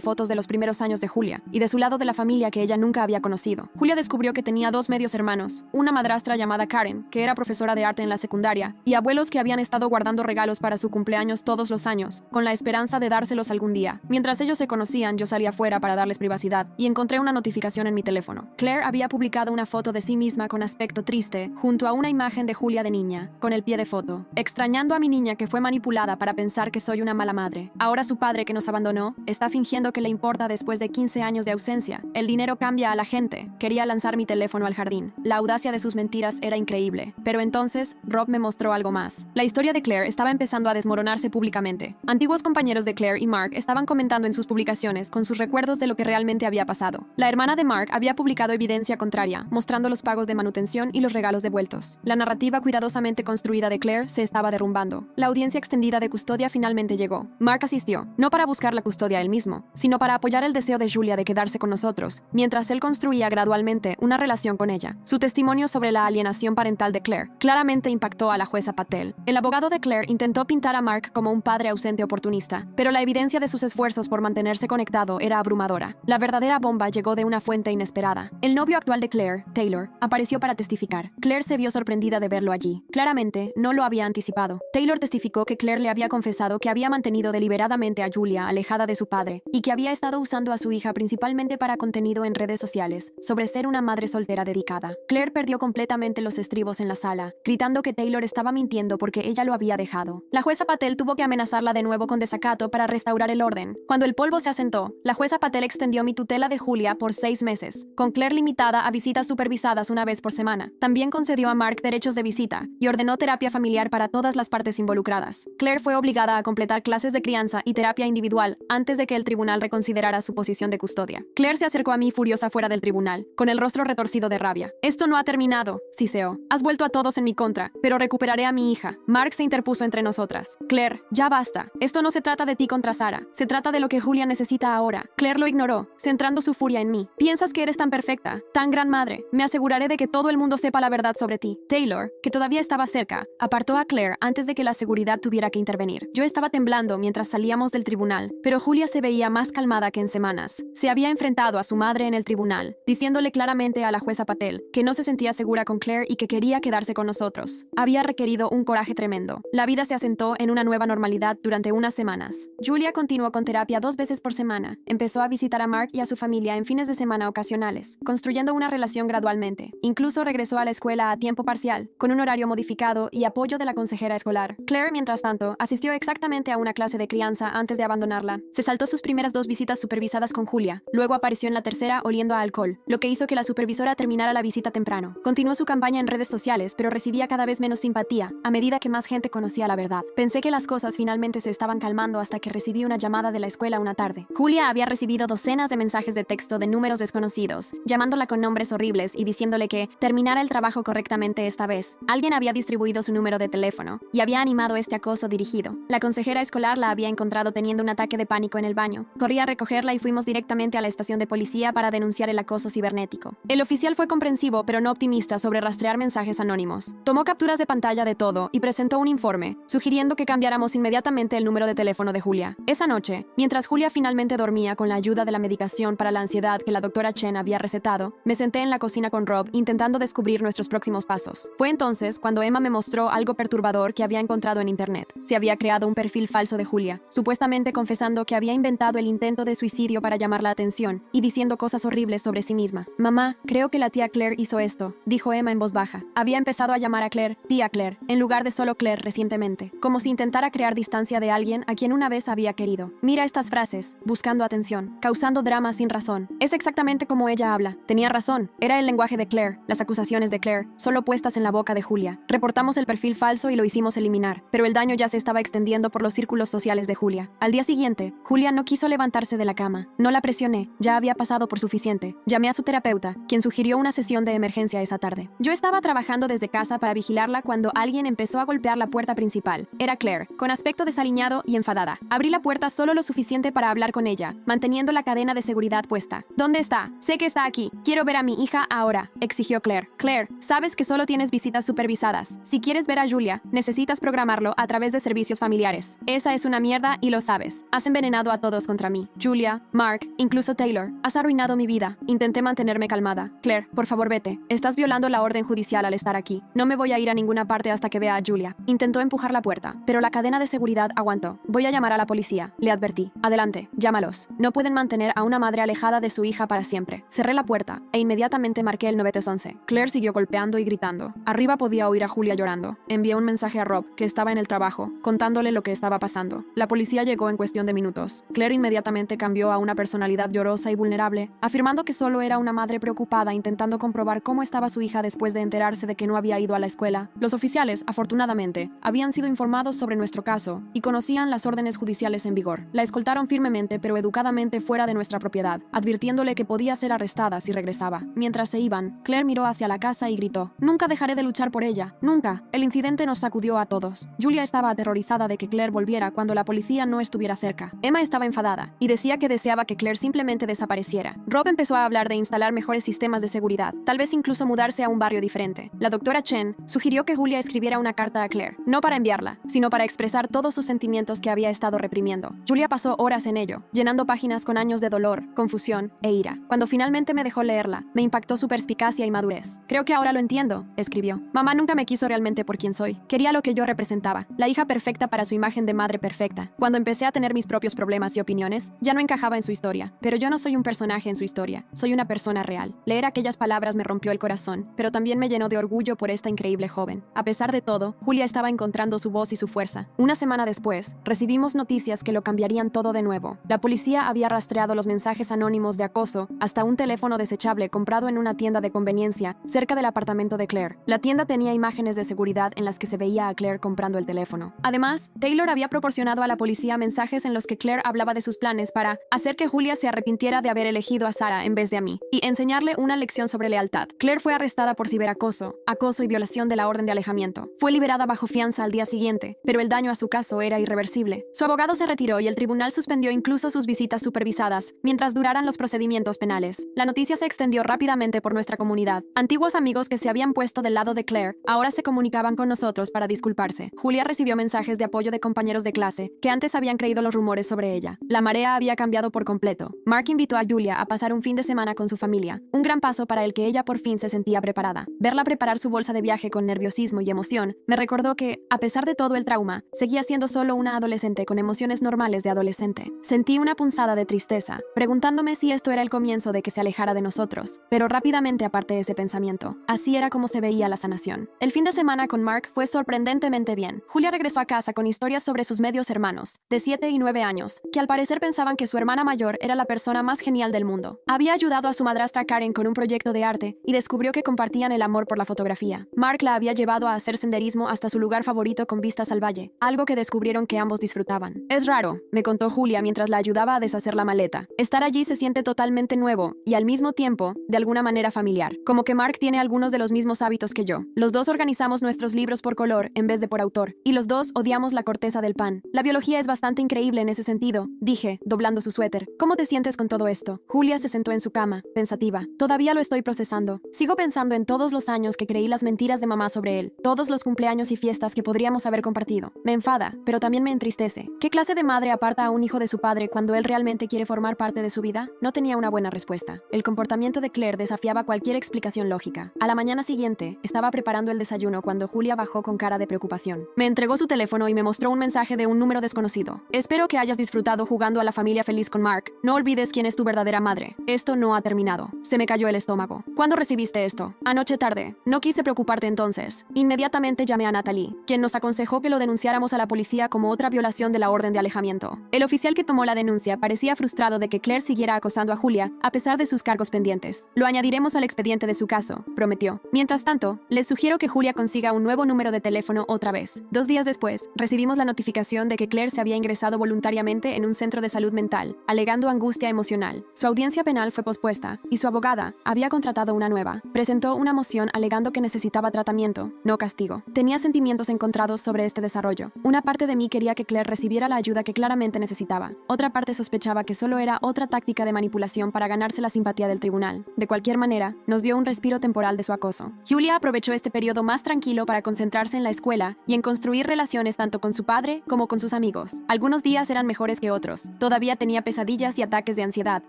fotos de los primeros años de Julia y de su lado de la familia que ella nunca había conocido. Julia descubrió que tenía dos medios hermanos, una madrastra llamada Karen, que era profesora de arte en la secundaria, y abuelos que habían estado guardando regalos para su cumpleaños todos los años, con la esperanza de dárselos algún día. Mientras ellos se conocían, yo salía afuera para darles privacidad y encontré una notificación en mi teléfono. Claire había publicado una foto de sí misma con aspecto triste, junto a una imagen de Julia de niña, con el pie de foto, extrañando a mi niña que fue manipulada para pensar que soy una mala madre. Ahora su padre, que nos abandonó, está fingiendo que le importa después de 15 años de ausencia. El dinero cambia a la gente. Quería lanzar mi teléfono al jardín. La audacia de sus mentiras era increíble. Pero entonces, Rob me mostró algo más. La historia de Claire estaba empezando a desmoronarse públicamente. Antiguos compañeros de Claire y Mark estaban comentando en sus publicaciones con sus recuerdos de lo que realmente había pasado. La hermana de Mark había publicado evidencia contraria, mostrando los pagos de manutención y los regalos devueltos. La narrativa cuidadosamente construida de Claire se estaba derrumbando. La audiencia extendida de custodia finalmente llegó. Mark asistió, no para buscar la custodia él mismo, sino para apoyar el deseo de Julia de quedarse con nosotros, mientras él construía gradualmente una relación con ella. Su testimonio sobre la alienación parental de Claire claramente impactó a la jueza Patel. El abogado de Claire intentó pintar a Mark como un padre ausente oportunista, pero la evidencia de sus esfuerzos por mantenerse conectado era abrumadora. La verdadera bomba llegó de una fuente inesperada. El novio actual de Claire, Taylor, apareció para testificar. Claire se vio sorprendida de verlo allí. Claramente, no lo había anticipado. Taylor testificó que Claire le había confesado que había mantenido deliberadamente a Julia alejada de su padre y que había estado usando a su hija principalmente para contenido en redes sociales sobre ser una madre soltera dedicada. Claire perdió completamente los estribos en la sala, gritando que Taylor estaba mintiendo porque ella lo había dejado. La jueza Patel tuvo que amenazarla de nuevo con desacato para restaurar el orden. Cuando el polvo se asentó, la jueza Patel extendió mi tutela de Julia por 6 meses, con Claire limitada a visitas supervisadas una vez por semana. También concedió a Mark derechos de visita y ordenó terapia familiar para todas las partes involucradas. Claire fue obligada a completar clases de crianza y terapia individual antes de que el tribunal reconsiderara su posición de custodia. Claire se acercó a mí furiosa fuera del tribunal, con el rostro retorcido de rabia. «Esto no ha terminado», siseó. «Has vuelto a todos en mi contra, pero recuperaré a mi hija». Mark se interpuso entre nosotras. «Claire, ya basta. Esto no se trata de ti contra Sarah. Se trata de lo que Julia necesita ahora». Claire lo ignoró, centrando su furia en mí. «Piensas que eres tan perfecta, tan gran madre. Me aseguraré de que todo el mundo sepa la verdad sobre ti». Taylor, que todavía estaba cerca, apartó a Claire antes de que la seguridad tuviera que intervenir. Yo estaba temblando mientras salíamos del tribunal, pero Julia se veía más calmada que en semanas. Se había enfrentado a su madre en el tribunal, diciéndole claramente a la jueza Patel que no se sentía segura con Claire y que quería quedarse con nosotros. Había requerido un coraje tremendo. La vida se asentó en una nueva normalidad durante unas semanas. Julia continuó con terapia 2 veces por semana. Empezó a visitar a Mark y a su familia en fines de semana ocasionales, construyendo una relación gradualmente. Incluso regresó a la escuela a tiempo parcial, con un horario modificado y apoyo de la consejera escolar. Claire, mientras tanto, asistió exactamente a una clase de crianza antes de abandonarla. Se saltó sus primeras 2 visitas supervisadas con Julia. Luego apareció en la tercera oliendo a alcohol, lo que hizo que la supervisora terminara la visita temprano. Continuó su campaña en redes sociales, pero recibía cada vez menos simpatía a medida que más gente conocía la verdad. Pensé que las cosas finalmente se estaban calmando hasta que recibí una llamada de la escuela una tarde. Julia había recibido docenas de mensajes de texto de números desconocidos, llamándola con nombres horribles y diciéndole que terminara el trabajo correctamente esta vez. Alguien había distribuido su número de teléfono y había animado este acoso dirigido. La consejera escolar la había encontrado teniendo un ataque de pánico en el baño. Corrí a recogerla y fuimos directamente a la estación de policía para denunciar el acoso cibernético. El oficial fue comprensivo pero no optimista sobre rastrear mensajes anónimos. Tomó capturas de pantalla de todo y presentó un informe, sugiriendo que cambiáramos inmediatamente el número de teléfono de Julia. Esa noche, mientras Julia finalmente dormía con la ayuda de la medicación para la ansiedad que la doctora Chen había recetado, me senté en la cocina con Rob intentando descubrir nuestros próximos pasos. Fue entonces cuando Emma me mostró algo perturbador que había encontrado en internet. Se había creado un perfil falso de Julia, supuestamente confesando que había inventado el intento de suicidio para llamar la atención y diciendo cosas horribles sobre sí misma. «Mamá, creo que la tía Claire hizo esto», dijo Emma en voz baja. Había empezado a llamar a Claire tía Claire, en lugar de solo Claire recientemente, como si intentara crear distancia de alguien a quien una vez había querido. Mira estas frases, buscando atención, causando drama sin razón. Es exactamente como ella habla. Tenía razón, era el lenguaje de Claire, las acusaciones de Claire, solo puestas en la boca de Julia. Reportamos el perfil falso y lo hicimos eliminar, pero el daño ya se estaba extendiendo por los círculos sociales de Julia. Al día siguiente, Julia no quiso levantarse de la cama. No la presioné, ya había pasado por suficiente. Llamé a su terapeuta, quien sugirió una sesión de emergencia esa tarde. Yo estaba trabajando desde casa para vigilarla cuando alguien empezó a golpear la puerta principal. Era Claire, con aspecto desaliñado y enfadada. Abrí la puerta solo lo suficiente para hablar con ella, manteniendo la cadena de seguridad puesta. «¿Dónde está? Sé que está aquí. Quiero ver a mi hija ahora», exigió Claire. «Claire, sabes que solo tienes visitas supervisadas. Si quieres ver a Julia, necesitas programarlo a través de servicios familiares. Esa es una mierda y lo sabes. Has envenenado a todos contra mí. Julia, Mark, incluso Taylor. Has arruinado mi vida. Intenté mantenerme calmada. Claire, por favor vete. Estás violando la orden judicial al estar aquí. No me voy a ir a ninguna parte hasta que vea a Julia. Intentó empujar la puerta, pero la cadena de seguridad aguantó. Voy a llamar a la policía, le advertí. Adelante, llámalos. No pueden mantener a una madre alejada de su hija para siempre. Cerré la puerta e inmediatamente marqué el 911. Claire siguió golpeando y gritando. Arriba podía oír a Julia llorando. Envié un mensaje a Rob, que estaba en el trabajo, contándole lo que estaba pasando. La policía llegó en cuestión de minutos. Claire inmediatamente cambió a una personalidad llorosa y vulnerable, afirmando que solo era una madre preocupada intentando comprobar cómo estaba su hija después de enterarse de que no había ido a la escuela. Los oficiales, afortunadamente, habían sido informados sobre nuestro caso y conocían las órdenes judiciales en vigor. La escoltaron firmemente pero educadamente fuera de nuestra propiedad, advirtiéndole que podía ser arrestada si regresaba. Mientras se iban, Claire miró hacia la casa y gritó: «Nunca dejaré de luchar por ella, nunca». El incidente nos sacudió a todos. Julia estaba aterrorizada de que Claire volviera cuando la policía no estuviera cerca. Emma estaba enfadada y decía que deseaba que Claire simplemente desapareciera. Rob empezó a hablar de instalar mejores sistemas de seguridad, tal vez incluso mudarse a un barrio diferente. La doctora Chen sugirió que Julia escribiera una carta a Claire, no para enviarla, sino para expresar todos sus sentimientos que había estado reprimiendo. Julia pasó horas en ello, llenando páginas con años de dolor, confusión e ira. Cuando finalmente me dejó leerla, me impactó su perspicacia y madurez. «Creo que ahora lo entiendo», escribió. «Mamá nunca me quiso realmente por quien soy. Quería lo que yo representaba, la hija perfecta para su imagen de madre perfecta. Cuando empecé a tener mis propios problemas y opiniones, ya no encajaba en su historia. Pero yo no soy un personaje en su historia, soy una persona real». Leer aquellas palabras me rompió el corazón, pero también me llenó de orgullo por esta increíble joven. A pesar de todo, Julia estaba encontrando su voz y su fuerza. Una semana después, recibimos noticias que lo cambiarían todo de nuevo. La policía había rastreado los mensajes anónimos de acoso hasta un teléfono desechable comprado en una tienda de conveniencia cerca del apartamento de Claire. La tienda tenía imágenes de seguridad en las que se veía a Claire comprando el teléfono. Además, Taylor había proporcionado a la policía mensajes en los que Claire hablaba de sus planes para hacer que Julia se arrepintiera de haber elegido a Sarah en vez de a mí y enseñarle una lección sobre lealtad. Claire fue arrestada por ciberacoso, acoso y violación de la orden de alejamiento. Fue liberada bajo fianza al día siguiente, pero el daño a su caso era irreversible. Su abogado se retiró y el tribunal suspendió incluso sus visitas supervisadas mientras duraran los procedimientos penales. La noticia se extendió rápidamente por nuestra comunidad. Antiguos amigos que se habían puesto del lado de Claire ahora se comunicaban con nosotros para disculparse. Julia recibió mensajes de apoyo de compañeros de clase que antes habían creído los rumores sobre ella. La marea había cambiado por completo. Mark invitó a Julia a pasar un fin de semana con su familia, un gran paso para el que ella por fin se sentía preparada. Verla preparar su bolsa de viaje con nerviosismo y emoción me recordó que, a pesar de todo el trauma, seguía siendo solo una adolescente con emociones normales de adolescente. Sentí una punzada de tristeza, preguntándome si esto era el comienzo de que se alejara de nosotros, pero rápidamente aparté ese pensamiento. Así era como se veía la sanación. El fin de semana con Mark fue sorprendentemente bien. Julia regresó a casa con historias sobre sus medios hermanos, de 7 y 9 años, que al parecer pensaban que su hermana mayor era la persona más genial del mundo. Había ayudado a su madrastra Karen con un proyecto de arte y descubrió que compartían el amor por la fotografía. Mark la había llevado a hacer senderismo hasta su lugar favorito con vistas al valle, algo que descubrieron que ambos disfrutaban. «Es raro», me contó Julia mientras la ayudaba a deshacer la maleta. «Estar allí se siente totalmente nuevo y al mismo tiempo, de alguna manera familiar. Como que Mark tiene algunos de los mismos hábitos que yo. Los dos organizamos nuestros libros por color en vez de por autor, y los dos odiamos la corteza del pan. La biología es bastante increíble en ese sentido», dije, doblando su suéter. «¿Cómo te sientes con todo esto?» Julia se sentó en su cama, pensativa. «Todavía lo estoy procesando. Sigo pensando en todos los años que creí las mentiras de mamá sobre él, todos los cumpleaños y fiestas que podríamos haber compartido. Me enfada, pero también me entristece. ¿Qué clase de madre aparta a un hijo de su padre cuando él realmente quiere formar parte de su vida?» No tenía una buena respuesta. El comportamiento de Claire desafiaba cualquier explicación lógica. A la mañana siguiente, estaba preparando el desayuno cuando Julia bajó con cara de preocupación. Me entregó su teléfono y me mostró un mensaje de un número desconocido. «Espero que hayas disfrutado jugando a la familia feliz con Mark. No olvides quién es tu verdadera madre. Esto no ha terminado». Se me cayó el estómago. «¿Cuándo recibiste esto?» «Anoche tarde. No quise preocuparte entonces. Inmediatamente llamé a Natalie, quien nos aconsejó que lo denunciáramos a la policía como otra violación de la orden de alejamiento». El oficial que tomó la denuncia parecía frustrado de que Claire siguiera acosando a Julia a pesar de sus cargos pendientes. «Lo añadiremos al expediente de su caso», prometió. Mientras tanto, les sugiero que Julia consiga un nuevo número de teléfono otra vez. 2 días después, recibimos la notificación de que Claire se había ingresado voluntariamente en un centro de salud mental, alegando angustia emocional. Su audiencia penal fue pospuesta, y su abogada había contratado una nueva. Presentó una moción alegando que necesitaba tratamiento, no castigo. Tenía sentimientos encontrados sobre este desarrollo. Una parte de mí quería que Claire recibiera la ayuda que claramente necesitaba. Otra parte sospechaba que solo era otra táctica de manipulación para ganarse la simpatía del tribunal. De cualquier manera, nos dio un respiro temporal de su acoso. Julia aprovechó este periodo más tranquilo para concentrarse en la escuela y en construir construir relaciones tanto con su padre como con sus amigos. Algunos días eran mejores que otros. Todavía tenía pesadillas y ataques de ansiedad,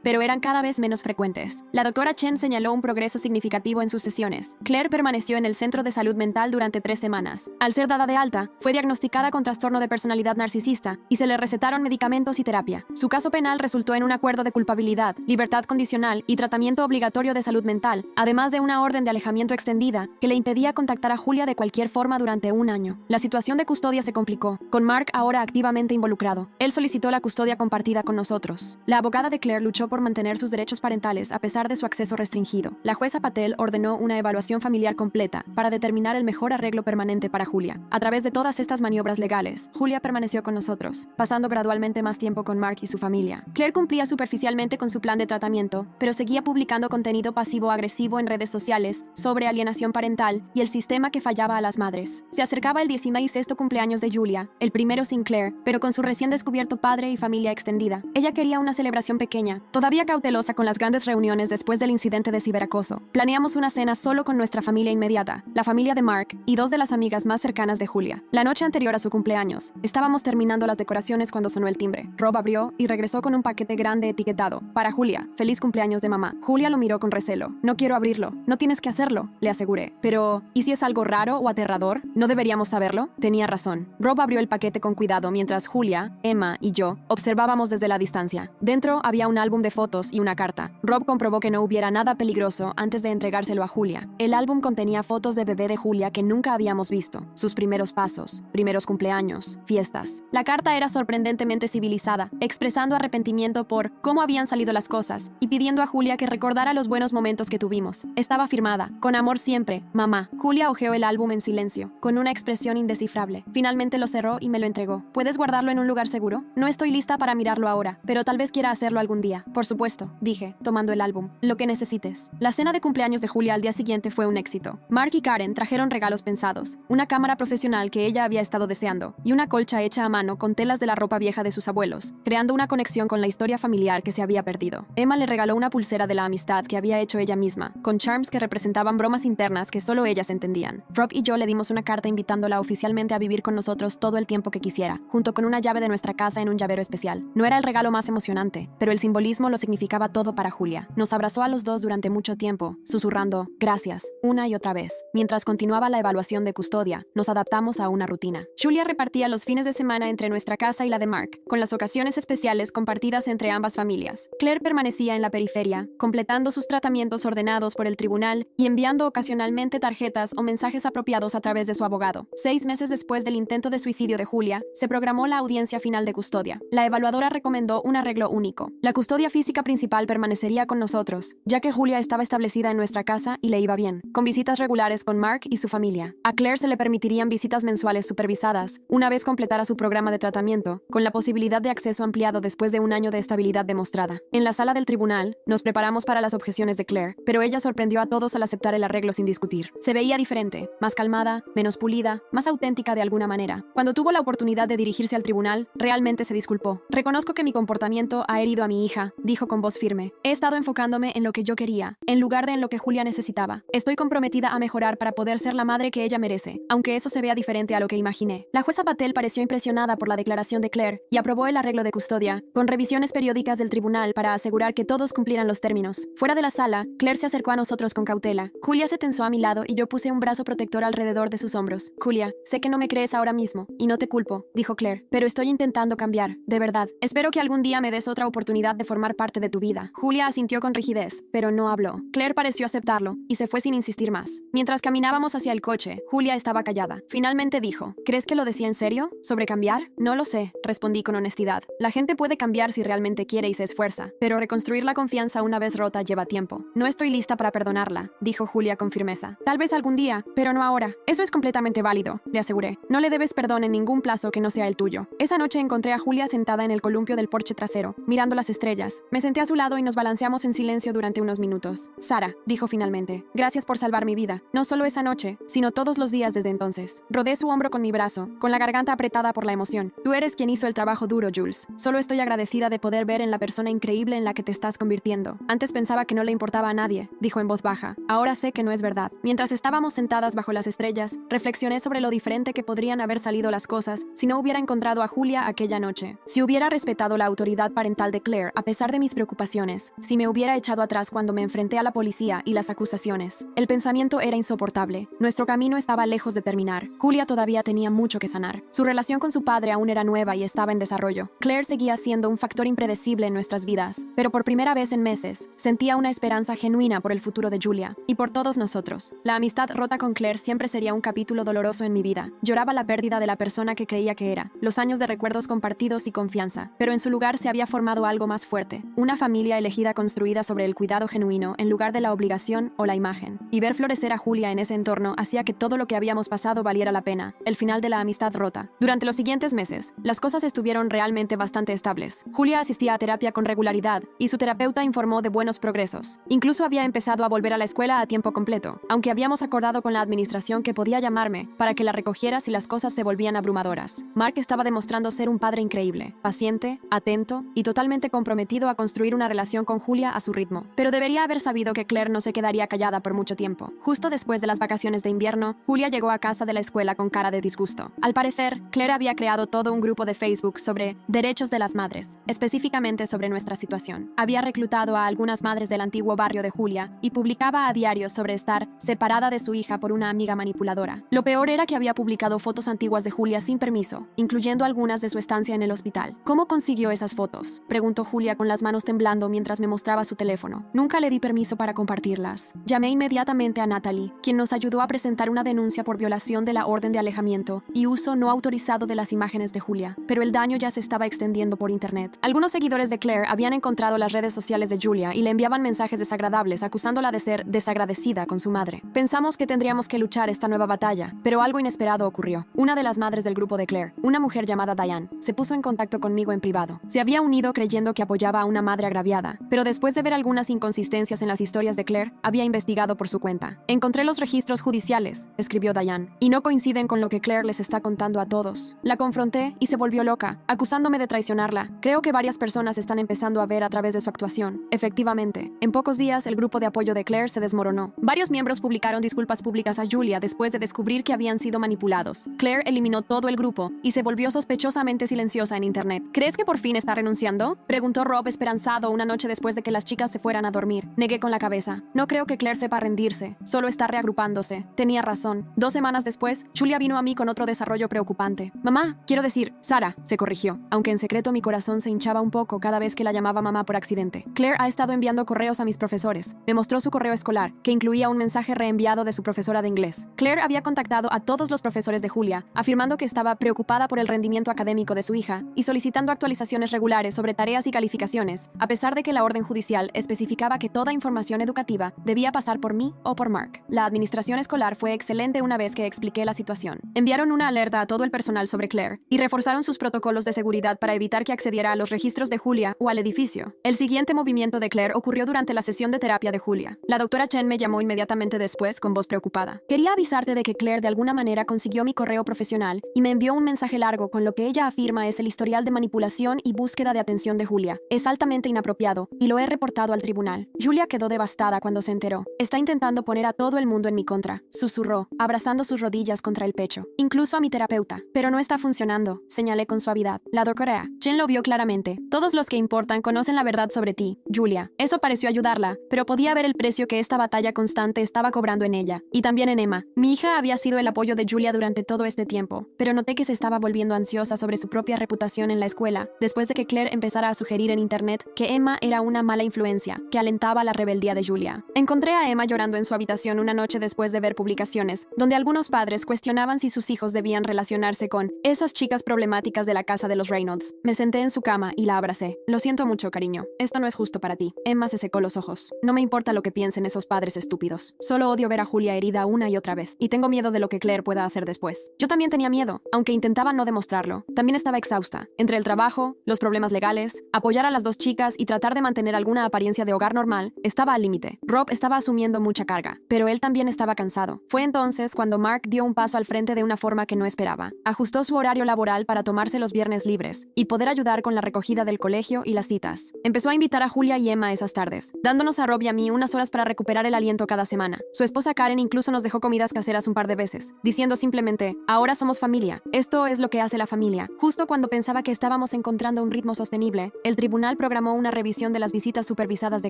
pero eran cada vez menos frecuentes. La doctora Chen señaló un progreso significativo en sus sesiones. Claire permaneció en el centro de salud mental durante 3 semanas. Al ser dada de alta, fue diagnosticada con trastorno de personalidad narcisista y se le recetaron medicamentos y terapia. Su caso penal resultó en un acuerdo de culpabilidad, libertad condicional y tratamiento obligatorio de salud mental, además de una orden de alejamiento extendida que le impedía contactar a Julia de cualquier forma durante 1 año. La situación de custodia se complicó, con Mark ahora activamente involucrado. Él solicitó la custodia compartida con nosotros. La abogada de Claire luchó por mantener sus derechos parentales a pesar de su acceso restringido. La jueza Patel ordenó una evaluación familiar completa para determinar el mejor arreglo permanente para Julia. A través de todas estas maniobras legales, Julia permaneció con nosotros, pasando gradualmente más tiempo con Mark y su familia. Claire cumplía superficialmente con su plan de tratamiento, pero seguía publicando contenido pasivo-agresivo en redes sociales sobre alienación parental y el sistema que fallaba a las madres. Se acercaba el 16º cumpleaños de Julia, el primero sin Claire, pero con su recién descubierto padre y familia extendida. Ella quería una celebración pequeña, todavía cautelosa con las grandes reuniones después del incidente de ciberacoso. Planeamos una cena solo con nuestra familia inmediata, la familia de Mark y 2 de las amigas más cercanas de Julia. La noche anterior a su cumpleaños, estábamos terminando las decoraciones cuando sonó el timbre. Rob abrió y regresó con un paquete grande etiquetado: para Julia, feliz cumpleaños de mamá. Julia lo miró con recelo. No quiero abrirlo. No tienes que hacerlo, le aseguré. Pero, ¿y si es algo raro o aterrador? ¿No deberíamos saberlo? Tenía razón. Rob abrió el paquete con cuidado mientras Julia, Emma y yo observábamos desde la distancia. Dentro había un álbum de fotos y una carta. Rob comprobó que no hubiera nada peligroso antes de entregárselo a Julia. El álbum contenía fotos de bebé de Julia que nunca habíamos visto. Sus primeros pasos, primeros cumpleaños, fiestas. La carta era sorprendentemente civilizada, expresando arrepentimiento por cómo habían salido las cosas y pidiendo a Julia que recordara los buenos momentos que tuvimos. Estaba firmada: con amor siempre, mamá. Julia hojeó el álbum en silencio, con una expresión indescifrable. Finalmente lo cerró y me lo entregó. ¿Puedes guardarlo en un lugar seguro? No estoy lista para mirarlo ahora, pero tal vez quiera hacerlo algún día. Por supuesto, dije, tomando el álbum. Lo que necesites. La cena de cumpleaños de Julia al día siguiente fue un éxito. Mark y Karen trajeron regalos pensados, una cámara profesional que ella había estado deseando, y una colcha hecha a mano con telas de la ropa vieja de sus abuelos, creando una conexión con la historia familiar que se había perdido. Emma le regaló una pulsera de la amistad que había hecho ella misma, con charms que representaban bromas internas que solo ellas entendían. Rob y yo le dimos una carta invitándola oficialmente a vivir con nosotros todo el tiempo que quisiera, junto con una llave de nuestra casa en un llavero especial. No era el regalo más emocionante, pero el simbolismo lo significaba todo para Julia. Nos abrazó a los dos durante mucho tiempo, susurrando gracias, una y otra vez. Mientras continuaba la evaluación de custodia, nos adaptamos a una rutina. Julia repartía los fines de semana entre nuestra casa y la de Mark, con las ocasiones especiales compartidas entre ambas familias. Claire permanecía en la periferia, completando sus tratamientos ordenados por el tribunal y enviando ocasionalmente tarjetas o mensajes apropiados a través de su abogado. 6 meses después del intento de suicidio de Julia, se programó la audiencia final de custodia. La evaluadora recomendó un arreglo único. La custodia física principal permanecería con nosotros, ya que Julia estaba establecida en nuestra casa y le iba bien, con visitas regulares con Mark y su familia. A Claire se le permitirían visitas mensuales supervisadas, una vez completara su programa de tratamiento, con la posibilidad de acceso ampliado después de 1 año de estabilidad demostrada. En la sala del tribunal, nos preparamos para las objeciones de Claire, pero ella sorprendió a todos al aceptar el arreglo sin discutir. Se veía diferente, más calmada, menos pulida, más auténtica de alguna manera. Cuando tuvo la oportunidad de dirigirse al tribunal, realmente se disculpó. Reconozco que mi comportamiento ha herido a mi hija, dijo con voz firme. He estado enfocándome en lo que yo quería, en lugar de en lo que Julia necesitaba. Estoy comprometida a mejorar para poder ser la madre que ella merece, aunque eso se vea diferente a lo que imaginé. La jueza Patel pareció impresionada por la declaración de Claire y aprobó el arreglo de custodia, con revisiones periódicas del tribunal para asegurar que todos cumplieran los términos. Fuera de la sala, Claire se acercó a nosotros con cautela. Julia se tensó a mi lado y yo puse un brazo protector alrededor de sus hombros. Julia, sé que no me crees ahora mismo, y no te culpo, dijo Claire, pero estoy intentando cambiar, de verdad. Espero que algún día me des otra oportunidad de formar parte de tu vida. Julia asintió con rigidez, pero no habló. Claire pareció aceptarlo, y se fue sin insistir más. Mientras caminábamos hacia el coche, Julia estaba callada. Finalmente dijo, ¿crees que lo decía en serio? ¿Sobre cambiar? No lo sé, respondí con honestidad. La gente puede cambiar si realmente quiere y se esfuerza, pero reconstruir la confianza una vez rota lleva tiempo. No estoy lista para perdonarla, dijo Julia con firmeza. Tal vez algún día, pero no ahora. Eso es completamente válido, le aseguré. No le debes perdón en ningún plazo que no sea el tuyo. Esa noche encontré a Julia sentada en el columpio del porche trasero, mirando las estrellas. Me senté a su lado y nos balanceamos en silencio durante unos minutos. Sara, dijo finalmente, gracias por salvar mi vida. No solo esa noche, sino todos los días desde entonces. Rodé su hombro con mi brazo, con la garganta apretada por la emoción. Tú eres quien hizo el trabajo duro, Jules. Solo estoy agradecida de poder ver en la persona increíble en la que te estás convirtiendo. Antes pensaba que no le importaba a nadie, dijo en voz baja. Ahora sé que no es verdad. Mientras estábamos sentadas bajo las estrellas, reflexioné sobre lo diferente diferente que podrían haber salido las cosas si no hubiera encontrado a Julia aquella noche. Si hubiera respetado la autoridad parental de Claire a pesar de mis preocupaciones, si me hubiera echado atrás cuando me enfrenté a la policía y las acusaciones. El pensamiento era insoportable. Nuestro camino estaba lejos de terminar. Julia todavía tenía mucho que sanar. Su relación con su padre aún era nueva y estaba en desarrollo. Claire seguía siendo un factor impredecible en nuestras vidas, pero por primera vez en meses, sentía una esperanza genuina por el futuro de Julia y por todos nosotros. La amistad rota con Claire siempre sería un capítulo doloroso en mi vida. Lloraba la pérdida de la persona que creía que era, los años de recuerdos compartidos y confianza, pero en su lugar se había formado algo más fuerte, una familia elegida construida sobre el cuidado genuino en lugar de la obligación o la imagen. Y ver florecer a Julia en ese entorno hacía que todo lo que habíamos pasado valiera la pena, el final de la amistad rota. Durante los siguientes meses, las cosas estuvieron realmente bastante estables. Julia asistía a terapia con regularidad y su terapeuta informó de buenos progresos. Incluso había empezado a volver a la escuela a tiempo completo, aunque habíamos acordado con la administración que podía llamarme para que la recogiera si las cosas se volvían abrumadoras. Mark estaba demostrando ser un padre increíble, paciente, atento y totalmente comprometido a construir una relación con Julia a su ritmo. Pero debería haber sabido que Claire no se quedaría callada por mucho tiempo. Justo después de las vacaciones de invierno, Julia llegó a casa de la escuela con cara de disgusto. Al parecer, Claire había creado todo un grupo de Facebook sobre derechos de las madres, específicamente sobre nuestra situación. Había reclutado a algunas madres del antiguo barrio de Julia y publicaba a diario sobre estar separada de su hija por una amiga manipuladora. Lo peor era que había publicado fotos antiguas de Julia sin permiso, incluyendo algunas de su estancia en el hospital. ¿Cómo consiguió esas fotos?, preguntó Julia con las manos temblando mientras me mostraba su teléfono. Nunca le di permiso para compartirlas. Llamé inmediatamente a Natalie, quien nos ayudó a presentar una denuncia por violación de la orden de alejamiento y uso no autorizado de las imágenes de Julia, pero el daño ya se estaba extendiendo por internet. Algunos seguidores de Claire habían encontrado las redes sociales de Julia y le enviaban mensajes desagradables acusándola de ser desagradecida con su madre. Pensamos que tendríamos que luchar esta nueva batalla, pero algo inesperado ocurrió. Una de las madres del grupo de Claire, una mujer llamada Diane, se puso en contacto conmigo en privado. Se había unido creyendo que apoyaba a una madre agraviada, pero después de ver algunas inconsistencias en las historias de Claire, había investigado por su cuenta. Encontré los registros judiciales, escribió Diane, y no coinciden con lo que Claire les está contando a todos. La confronté y se volvió loca, acusándome de traicionarla. Creo que varias personas están empezando a ver a través de su actuación. Efectivamente, en pocos días el grupo de apoyo de Claire se desmoronó. Varios miembros publicaron disculpas públicas a Julia después de descubrir que habían sido manipulados. Claire eliminó todo el grupo y se volvió sospechosamente silenciosa en internet. ¿Crees que por fin está renunciando?, preguntó Rob esperanzado una noche después de que las chicas se fueran a dormir. Negué con la cabeza. No creo que Claire sepa rendirse, solo está reagrupándose. Tenía razón. 2 semanas después, Julia vino a mí con otro desarrollo preocupante. Mamá, quiero decir, Sara, se corrigió, aunque en secreto mi corazón se hinchaba un poco cada vez que la llamaba mamá por accidente. Claire ha estado enviando correos a mis profesores. Me mostró su correo escolar, que incluía un mensaje reenviado de su profesora de inglés. Claire había contactado a todos los profesores de Julia, afirmando que estaba preocupada por el rendimiento académico de su hija y solicitando actualizaciones regulares sobre tareas y calificaciones, a pesar de que la orden judicial especificaba que toda información educativa debía pasar por mí o por Mark. La administración escolar fue excelente una vez que expliqué la situación. Enviaron una alerta a todo el personal sobre Claire y reforzaron sus protocolos de seguridad para evitar que accediera a los registros de Julia o al edificio. El siguiente movimiento de Claire ocurrió durante la sesión de terapia de Julia. La doctora Chen me llamó inmediatamente después con voz preocupada. Quería avisarte de que Claire de alguna manera consiguió mi correo profesional y me envió un mensaje largo con lo que ella afirma es el historial de manipulación y búsqueda de atención de Julia. Es altamente inapropiado y lo he reportado al tribunal. Julia quedó devastada cuando se enteró. Está intentando poner a todo el mundo en mi contra, susurró, abrazando sus rodillas contra el pecho. Incluso a mi terapeuta. Pero no está funcionando, señalé con suavidad. La doctora Chen lo vio claramente. Todos los que importan conocen la verdad sobre ti, Julia. Eso pareció ayudarla, pero podía ver el precio que esta batalla constante estaba cobrando en ella. Y también en Emma. Mi hija había sido el apoyo de Julia durante todo este tiempo, pero noté que se estaba volviendo ansiosa sobre su propia reputación en la escuela, después de que Claire empezara a sugerir en internet que Emma era una mala influencia, que alentaba la rebeldía de Julia. Encontré a Emma llorando en su habitación una noche después de ver publicaciones, donde algunos padres cuestionaban si sus hijos debían relacionarse con esas chicas problemáticas de la casa de los Reynolds. Me senté en su cama y la abracé. Lo siento mucho, cariño. Esto no es justo para ti. Emma se secó los ojos. No me importa lo que piensen esos padres estúpidos. Solo odio ver a Julia herida una y otra vez, y tengo miedo de lo que Claire pueda hacer después. Yo también tenía miedo, aunque intentaba no demostrarlo. También estaba exhausta. Entre el trabajo, los problemas legales, apoyar a las dos chicas y tratar de mantener alguna apariencia de hogar normal, estaba al límite. Rob estaba asumiendo mucha carga, pero él también estaba cansado. Fue entonces cuando Mark dio un paso al frente de una forma que no esperaba. Ajustó su horario laboral para tomarse los viernes libres y poder ayudar con la recogida del colegio y las citas. Empezó a invitar a Julia y Emma esas tardes, dándonos a Rob y a mí unas horas para recuperar el aliento cada semana. Su esposa Karen incluso nos dejó comidas caseras un par de veces, diciendo simplemente simplemente, ahora somos familia. Esto es lo que hace la familia. Justo cuando pensaba que estábamos encontrando un ritmo sostenible, el tribunal programó una revisión de las visitas supervisadas de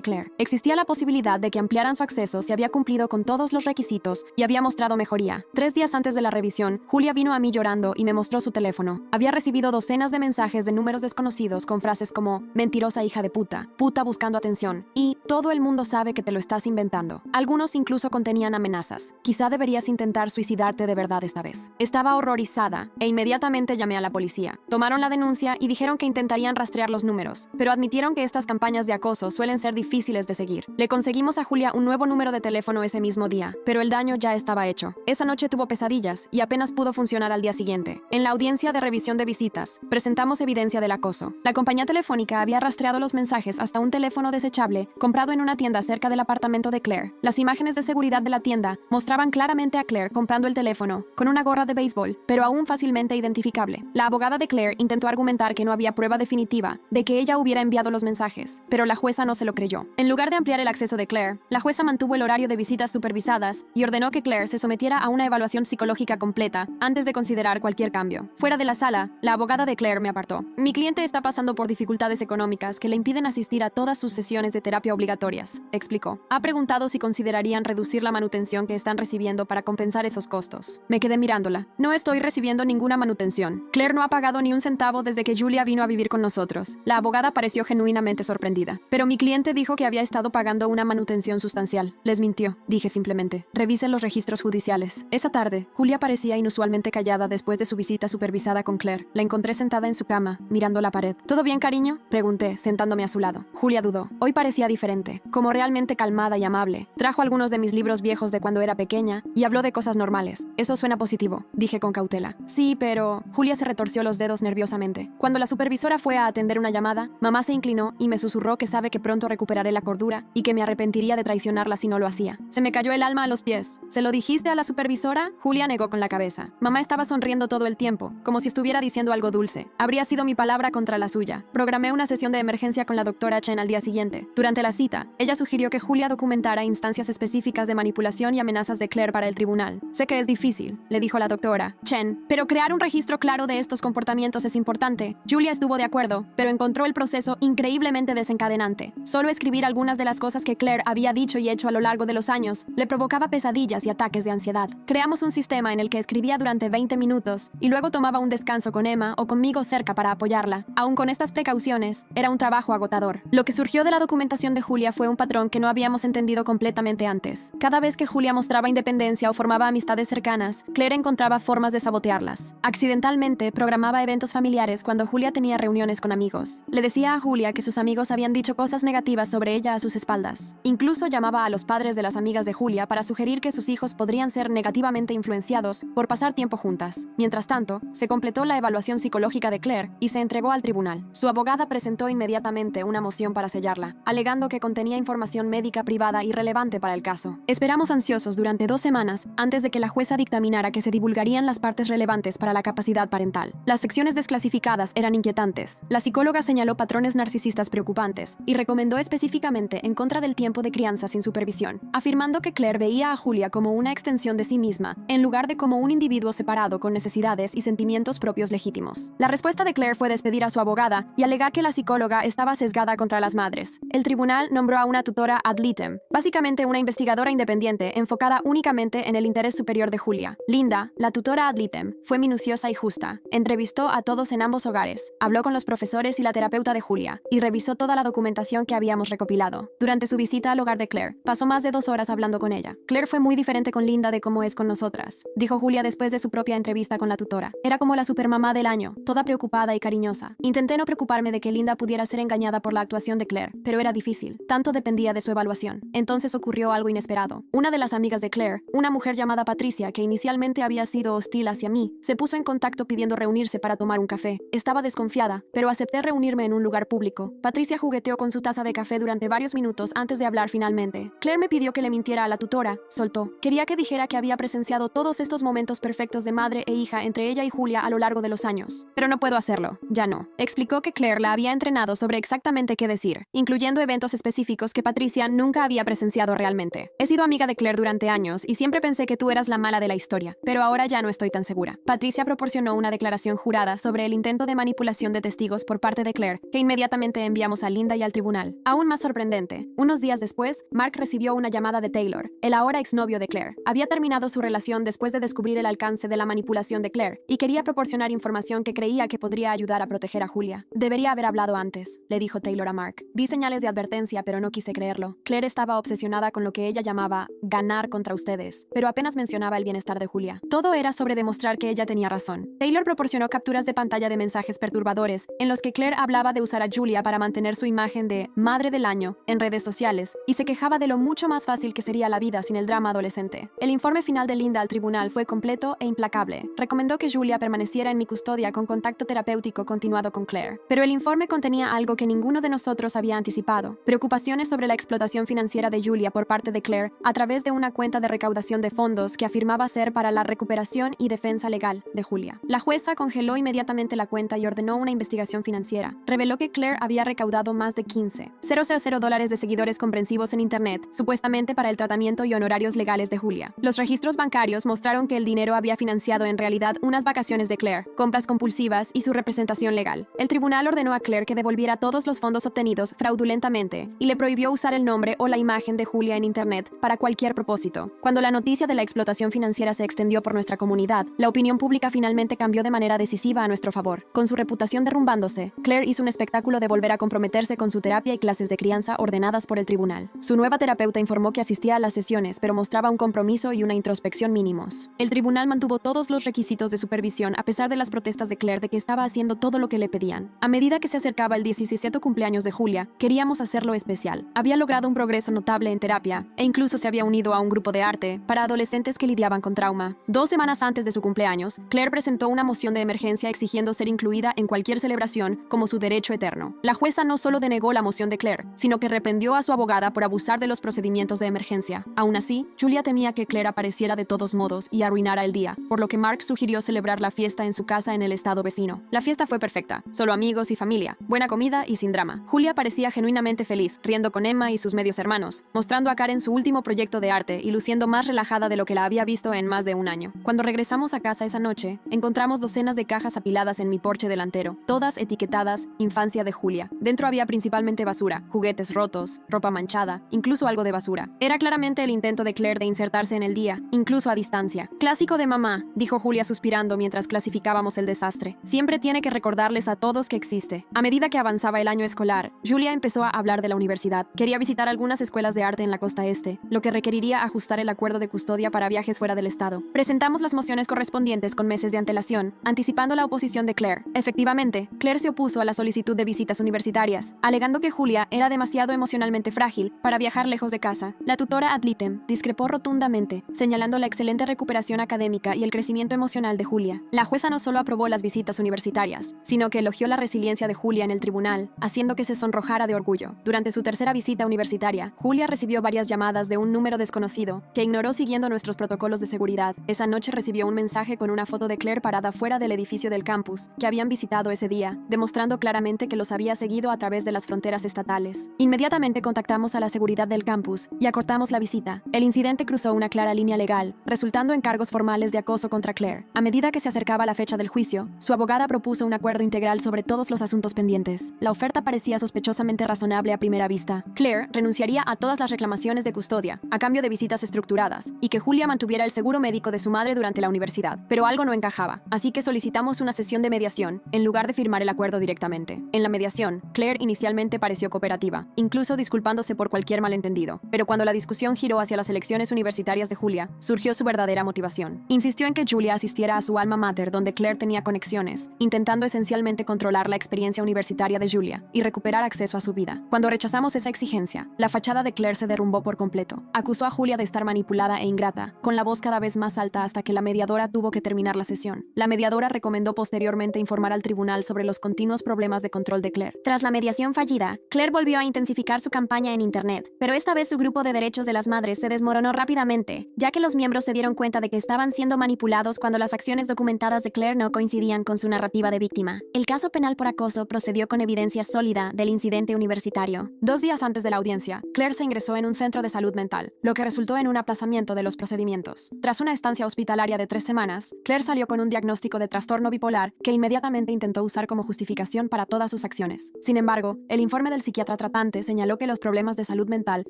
Claire. Existía la posibilidad de que ampliaran su acceso si había cumplido con todos los requisitos y había mostrado mejoría. 3 días antes de la revisión, Julia vino a mí llorando y me mostró su teléfono. Había recibido docenas de mensajes de números desconocidos con frases como mentirosa hija de puta, puta buscando atención y todo el mundo sabe que te lo estás inventando. Algunos incluso contenían amenazas. Quizá deberías intentar suicidarte de verdad esta vez. Estaba horrorizada e inmediatamente llamé a la policía. Tomaron la denuncia y dijeron que intentarían rastrear los números, pero admitieron que estas campañas de acoso suelen ser difíciles de seguir. Le conseguimos a Julia un nuevo número de teléfono ese mismo día, pero el daño ya estaba hecho. Esa noche tuvo pesadillas y apenas pudo funcionar al día siguiente. En la audiencia de revisión de visitas, presentamos evidencia del acoso. La compañía telefónica había rastreado los mensajes hasta un teléfono desechable comprado en una tienda cerca del apartamento de Claire. Las imágenes de seguridad de la tienda mostraban claramente a Claire comprando el teléfono, con una gorra de béisbol, pero aún fácilmente identificable. La abogada de Claire intentó argumentar que no había prueba definitiva de que ella hubiera enviado los mensajes, pero la jueza no se lo creyó. En lugar de ampliar el acceso de Claire, la jueza mantuvo el horario de visitas supervisadas y ordenó que Claire se sometiera a una evaluación psicológica completa antes de considerar cualquier cambio. Fuera de la sala, la abogada de Claire me apartó. Mi cliente está pasando por dificultades económicas que le impiden asistir a todas sus sesiones de terapia obligatorias, explicó. Ha preguntado si considerarían reducir la manutención que están recibiendo para compensar esos costos. Me quedé mirándola. No estoy recibiendo ninguna manutención. Claire no ha pagado ni un centavo desde que Julia vino a vivir con nosotros. La abogada pareció genuinamente sorprendida. Pero mi cliente dijo que había estado pagando una manutención sustancial. Les mintió, dije simplemente. Revisen los registros judiciales. Esa tarde, Julia parecía inusualmente callada después de su visita supervisada con Claire. La encontré sentada en su cama, mirando la pared. ¿Todo bien, cariño?, pregunté, sentándome a su lado. Julia dudó. Hoy parecía diferente, como realmente calmada y amable. Trajo algunos de mis libros viejos de cuando era pequeña y habló de cosas normales. Eso suena positivo, dije con cautela. Sí, pero... Julia se retorció los dedos nerviosamente. Cuando la supervisora fue a atender una llamada, mamá se inclinó y me susurró que sabe que pronto recuperaré la cordura y que me arrepentiría de traicionarla si no lo hacía. Se me cayó el alma a los pies. ¿Se lo dijiste a la supervisora? Julia negó con la cabeza. Mamá estaba sonriendo todo el tiempo, como si estuviera diciendo algo dulce. Habría sido mi palabra contra la suya. Programé una sesión de emergencia con la doctora Chen al día siguiente. Durante la cita, ella sugirió que Julia documentara instancias específicas de manipulación y amenazas de Claire para el tribunal. Sé que es difícil, le dijo la doctora Chen, pero crear un registro claro de estos comportamientos es importante. Julia estuvo de acuerdo, pero encontró el proceso increíblemente desencadenante. Solo escribir algunas de las cosas que Claire había dicho y hecho a lo largo de los años le provocaba pesadillas y ataques de ansiedad. Creamos un sistema en el que escribía durante 20 minutos y luego tomaba un descanso con Emma o conmigo cerca para apoyarla. Aún con estas precauciones, era un trabajo agotador. Lo que surgió de la documentación de Julia fue un patrón que no habíamos entendido completamente antes. Cada vez que Julia mostraba independencia o formaba amistades cercanas, Claire encontraba formas de sabotearlas. Accidentalmente, programaba eventos familiares cuando Julia tenía reuniones con amigos. Le decía a Julia que sus amigos habían dicho cosas negativas sobre ella a sus espaldas. Incluso llamaba a los padres de las amigas de Julia para sugerir que sus hijos podrían ser negativamente influenciados por pasar tiempo juntas. Mientras tanto, se completó la evaluación psicológica de Claire y se entregó al tribunal. Su abogada presentó inmediatamente una moción para sellarla, alegando que contenía información médica privada irrelevante para el caso. Esperamos ansiosos durante 2 semanas antes de que la jueza dictaminara que se divulgarían las partes relevantes para la capacidad parental. Las secciones desclasificadas eran inquietantes. La psicóloga señaló patrones narcisistas preocupantes y recomendó específicamente en contra del tiempo de crianza sin supervisión, afirmando que Claire veía a Julia como una extensión de sí misma, en lugar de como un individuo separado con necesidades y sentimientos propios legítimos. La respuesta de Claire fue despedir a su abogada y alegar que la psicóloga estaba sesgada contra las madres. El tribunal nombró a una tutora ad litem, básicamente una investigadora independiente enfocada únicamente en el interés superior de Julia. Linda, la tutora ad litem, fue minuciosa y justa. Entrevistó a todos en ambos hogares, habló con los profesores y la terapeuta de Julia, y revisó toda la documentación que habíamos recopilado. Durante su visita al hogar de Claire, pasó más de 2 horas hablando con ella. Claire fue muy diferente con Linda de cómo es con nosotras, dijo Julia después de su propia entrevista con la tutora. Era como la supermamá del año, toda preocupada y cariñosa. Intenté no preocuparme de que Linda pudiera ser engañada por la actuación de Claire, pero era difícil. Tanto dependía de su evaluación. Entonces ocurrió algo inesperado. Una de las amigas de Claire, una mujer llamada Patricia, que inicialmente había sido hostil hacia mí, se puso en contacto pidiendo reunirse para tomar un café. Estaba desconfiada, pero acepté reunirme en un lugar público. Patricia jugueteó con su taza de café durante varios minutos antes de hablar finalmente. Claire me pidió que le mintiera a la tutora. Soltó. Quería que dijera que había presenciado todos estos momentos perfectos de madre e hija entre ella y Julia a lo largo de los años. Pero no puedo hacerlo. Ya no. Explicó que Claire la había entrenado sobre exactamente qué decir, incluyendo eventos específicos que Patricia nunca había presenciado realmente. He sido amiga de Claire durante años y siempre pensé que tú eras la mala de la historia. pero ahora ya no estoy tan segura. Patricia proporcionó una declaración jurada sobre el intento de manipulación de testigos por parte de Claire, que inmediatamente enviamos a Linda y al tribunal. Aún más sorprendente, unos días después, Mark recibió una llamada de Taylor, el ahora exnovio de Claire. Había terminado su relación después de descubrir el alcance de la manipulación de Claire y quería proporcionar información que creía que podría ayudar a proteger a Julia. Debería haber hablado antes, le dijo Taylor a Mark. Vi señales de advertencia, pero no quise creerlo. Claire estaba obsesionada con lo que ella llamaba ganar contra ustedes, pero apenas mencionaba el bienestar de Julia. Todo era sobre demostrar que ella tenía razón. Taylor proporcionó capturas de pantalla de mensajes perturbadores en los que Claire hablaba de usar a Julia para mantener su imagen de madre del año en redes sociales y se quejaba de lo mucho más fácil que sería la vida sin el drama adolescente. El informe final de Linda al tribunal fue completo e implacable. Recomendó que Julia permaneciera en mi custodia con contacto terapéutico continuado con Claire. Pero el informe contenía algo que ninguno de nosotros había anticipado: preocupaciones sobre la explotación financiera de Julia por parte de Claire a través de una cuenta de recaudación de fondos que afirmaba ser para la recuperación y defensa legal de Julia. La jueza congeló inmediatamente la cuenta y ordenó una investigación financiera. Reveló que Claire había recaudado más de $15,000 de seguidores comprensivos en Internet, supuestamente para el tratamiento y honorarios legales de Julia. Los registros bancarios mostraron que el dinero había financiado en realidad unas vacaciones de Claire, compras compulsivas y su representación legal. El tribunal ordenó a Claire que devolviera todos los fondos obtenidos fraudulentamente y le prohibió usar el nombre o la imagen de Julia en Internet para cualquier propósito. Cuando la noticia de la explotación financiera se extendió por nuestra comunidad, la opinión pública finalmente cambió de manera decisiva a nuestro favor. Con su reputación derrumbándose, Claire hizo un espectáculo de volver a comprometerse con su terapia y clases de crianza ordenadas por el tribunal. Su nueva terapeuta informó que asistía a las sesiones, pero mostraba un compromiso y una introspección mínimos. El tribunal mantuvo todos los requisitos de supervisión a pesar de las protestas de Claire de que estaba haciendo todo lo que le pedían. A medida que se acercaba el 17º cumpleaños de Julia, queríamos hacerlo especial. Había logrado un progreso notable en terapia e incluso se había unido a un grupo de arte para adolescentes que lidiaban con trauma. 2 semanas antes de su cumpleaños, Claire presentó una moción de emergencia exigiendo ser incluida en cualquier celebración como su derecho eterno. La jueza no solo denegó la moción de Claire, sino que reprendió a su abogada por abusar de los procedimientos de emergencia. Aún así, Julia temía que Claire apareciera de todos modos y arruinara el día, por lo que Mark sugirió celebrar la fiesta en su casa en el estado vecino. La fiesta fue perfecta, solo amigos y familia, buena comida y sin drama. Julia parecía genuinamente feliz, riendo con Emma y sus medios hermanos, mostrando a Karen su último proyecto de arte y luciendo más relajada de lo que la había visto en más de un año. Cuando regresamos a casa esa noche, encontramos docenas de cajas apiladas en mi porche delantero, todas etiquetadas Infancia de Julia. Dentro había principalmente basura, juguetes rotos, ropa manchada, incluso algo de basura. Era claramente el intento de Claire de insertarse en el día, incluso a distancia. Clásico de mamá, dijo Julia suspirando mientras clasificábamos el desastre. Siempre tiene que recordarles a todos que existe. A medida que avanzaba el año escolar, Julia empezó a hablar de la universidad. Quería visitar algunas escuelas de arte en la costa este, lo que requeriría ajustar el acuerdo de custodia para viajes fuera del estado. Presentamos las mociones correspondientes con meses de antelación, anticipando la oposición de Claire. Efectivamente, Claire se opuso a la solicitud de visitas universitarias, alegando que Julia era demasiado emocionalmente frágil para viajar lejos de casa. La tutora ad litem discrepó rotundamente, señalando la excelente recuperación académica y el crecimiento emocional de Julia. La jueza no solo aprobó las visitas universitarias, sino que elogió la resiliencia de Julia en el tribunal, haciendo que se sonrojara de orgullo. Durante su tercera visita universitaria, Julia recibió varias llamadas de un número desconocido, que ignoró siguiendo nuestros protocolos de seguridad. Esa noche recibió un mensaje con una foto de Claire parada fuera del edificio del campus, que habían visitado ese día, demostrando claramente que los había seguido a través de las fronteras estatales. Inmediatamente contactamos a la seguridad del campus y acortamos la visita. El incidente cruzó una clara línea legal, resultando en cargos formales de acoso contra Claire. A medida que se acercaba la fecha del juicio, su abogada propuso un acuerdo integral sobre todos los asuntos pendientes. La oferta parecía sospechosamente razonable a primera vista. Claire renunciaría a todas las reclamaciones de custodia, a cambio de visitas estructuradas, y que Julia mantuviera el seguro médico de su madre durante la universidad. Pero algo no encajaba, así que solicitamos una sesión de mediación, en lugar de firmar el acuerdo directamente. En la mediación, Claire inicialmente pareció cooperativa, incluso disculpándose por cualquier malentendido. Pero cuando la discusión giró hacia las elecciones universitarias de Julia, surgió su verdadera motivación. Insistió en que Julia asistiera a su alma mater donde Claire tenía conexiones, intentando esencialmente controlar la experiencia universitaria de Julia y recuperar acceso a su vida. Cuando rechazamos esa exigencia, la fachada de Claire se derrumbó por completo. Acusó a Julia de estar manipulada e ingrata, con la voz cada vez más alta hasta que la mediadora tuvo que terminar la sesión. La mediadora recomendó posteriormente informar al tribunal sobre los continuos problemas de control de Claire. Tras la mediación fallida, Claire volvió a intensificar su campaña en Internet, pero esta vez su grupo de derechos de las madres se desmoronó rápidamente, ya que los miembros se dieron cuenta de que estaban siendo manipulados cuando las acciones documentadas de Claire no coincidían con su narrativa de víctima. El caso penal por acoso procedió con evidencia sólida del incidente universitario. 2 días antes de la audiencia, Claire se ingresó en un centro de salud mental, lo que resultó en un aplazamiento de los procedimientos. Tras una estancia estancia hospitalaria de 3 semanas, Claire salió con un diagnóstico de trastorno bipolar que inmediatamente intentó usar como justificación para todas sus acciones. Sin embargo, el informe del psiquiatra tratante señaló que los problemas de salud mental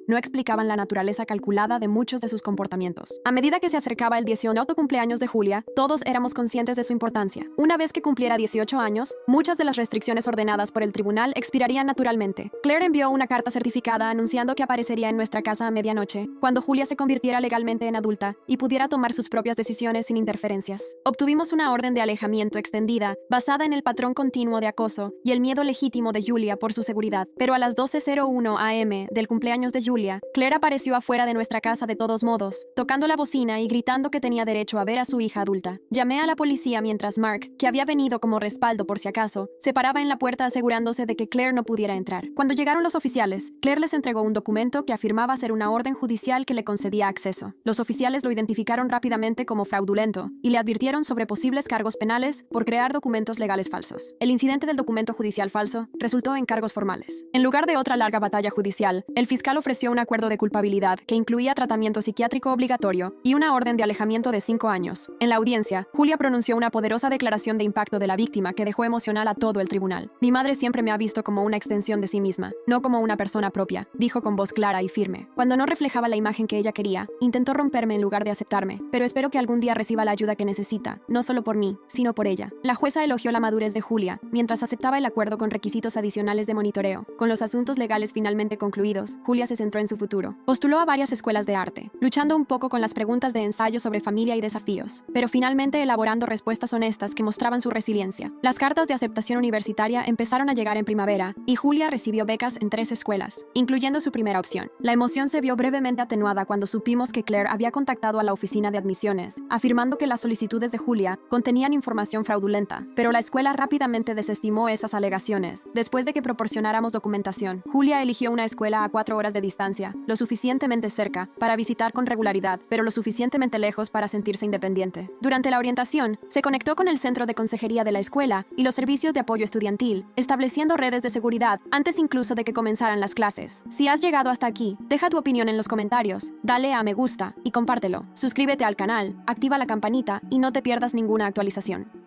no explicaban la naturaleza calculada de muchos de sus comportamientos. A medida que se acercaba el 18º cumpleaños de Julia, todos éramos conscientes de su importancia. Una vez que cumpliera 18 años, muchas de las restricciones ordenadas por el tribunal expirarían naturalmente. Claire envió una carta certificada anunciando que aparecería en nuestra casa a medianoche, cuando Julia se convirtiera legalmente en adulta y pudiera tomar sus propias decisiones sin interferencias. Obtuvimos una orden de alejamiento extendida, basada en el patrón continuo de acoso y el miedo legítimo de Julia por su seguridad. Pero a las 12:01 am del cumpleaños de Julia, Claire apareció afuera de nuestra casa de todos modos, tocando la bocina y gritando que tenía derecho a ver a su hija adulta. Llamé a la policía mientras Mark, que había venido como respaldo por si acaso, se paraba en la puerta asegurándose de que Claire no pudiera entrar. Cuando llegaron los oficiales, Claire les entregó un documento que afirmaba ser una orden judicial que le concedía acceso. Los oficiales lo identificaron rápidamente como fraudulento y le advirtieron sobre posibles cargos penales por crear documentos legales falsos. El incidente del documento judicial falso resultó en cargos formales. En lugar de otra larga batalla judicial, el fiscal ofreció un acuerdo de culpabilidad que incluía tratamiento psiquiátrico obligatorio y una orden de alejamiento de 5 años. En la audiencia, Julia pronunció una poderosa declaración de impacto de la víctima que dejó emocional a todo el tribunal. Mi madre siempre me ha visto como una extensión de sí misma, no como una persona propia, dijo con voz clara y firme. Cuando no reflejaba la imagen que ella quería, intentó romperme en lugar de aceptarme, pero espero que algún día reciba la ayuda que necesita, no solo por mí, sino por ella. La jueza elogió la madurez de Julia, mientras aceptaba el acuerdo con requisitos adicionales de monitoreo. Con los asuntos legales finalmente concluidos, Julia se centró en su futuro. Postuló a varias escuelas de arte, luchando un poco con las preguntas de ensayo sobre familia y desafíos, pero finalmente elaborando respuestas honestas que mostraban su resiliencia. Las cartas de aceptación universitaria empezaron a llegar en primavera, y Julia recibió becas en 3 escuelas, incluyendo su primera opción. La emoción se vio brevemente atenuada cuando supimos que Claire había contactado a la oficina de admisiones, afirmando que las solicitudes de Julia contenían información fraudulenta, pero la escuela rápidamente desestimó esas alegaciones. Después de que proporcionáramos documentación, Julia eligió una escuela a 4 horas de distancia, lo suficientemente cerca para visitar con regularidad, pero lo suficientemente lejos para sentirse independiente. Durante la orientación, se conectó con el centro de consejería de la escuela y los servicios de apoyo estudiantil, estableciendo redes de seguridad antes incluso de que comenzaran las clases. Si has llegado hasta aquí, deja tu opinión en los comentarios, dale a me gusta y compártelo. Suscríbete al canal, activa la campanita y no te pierdas ninguna actualización.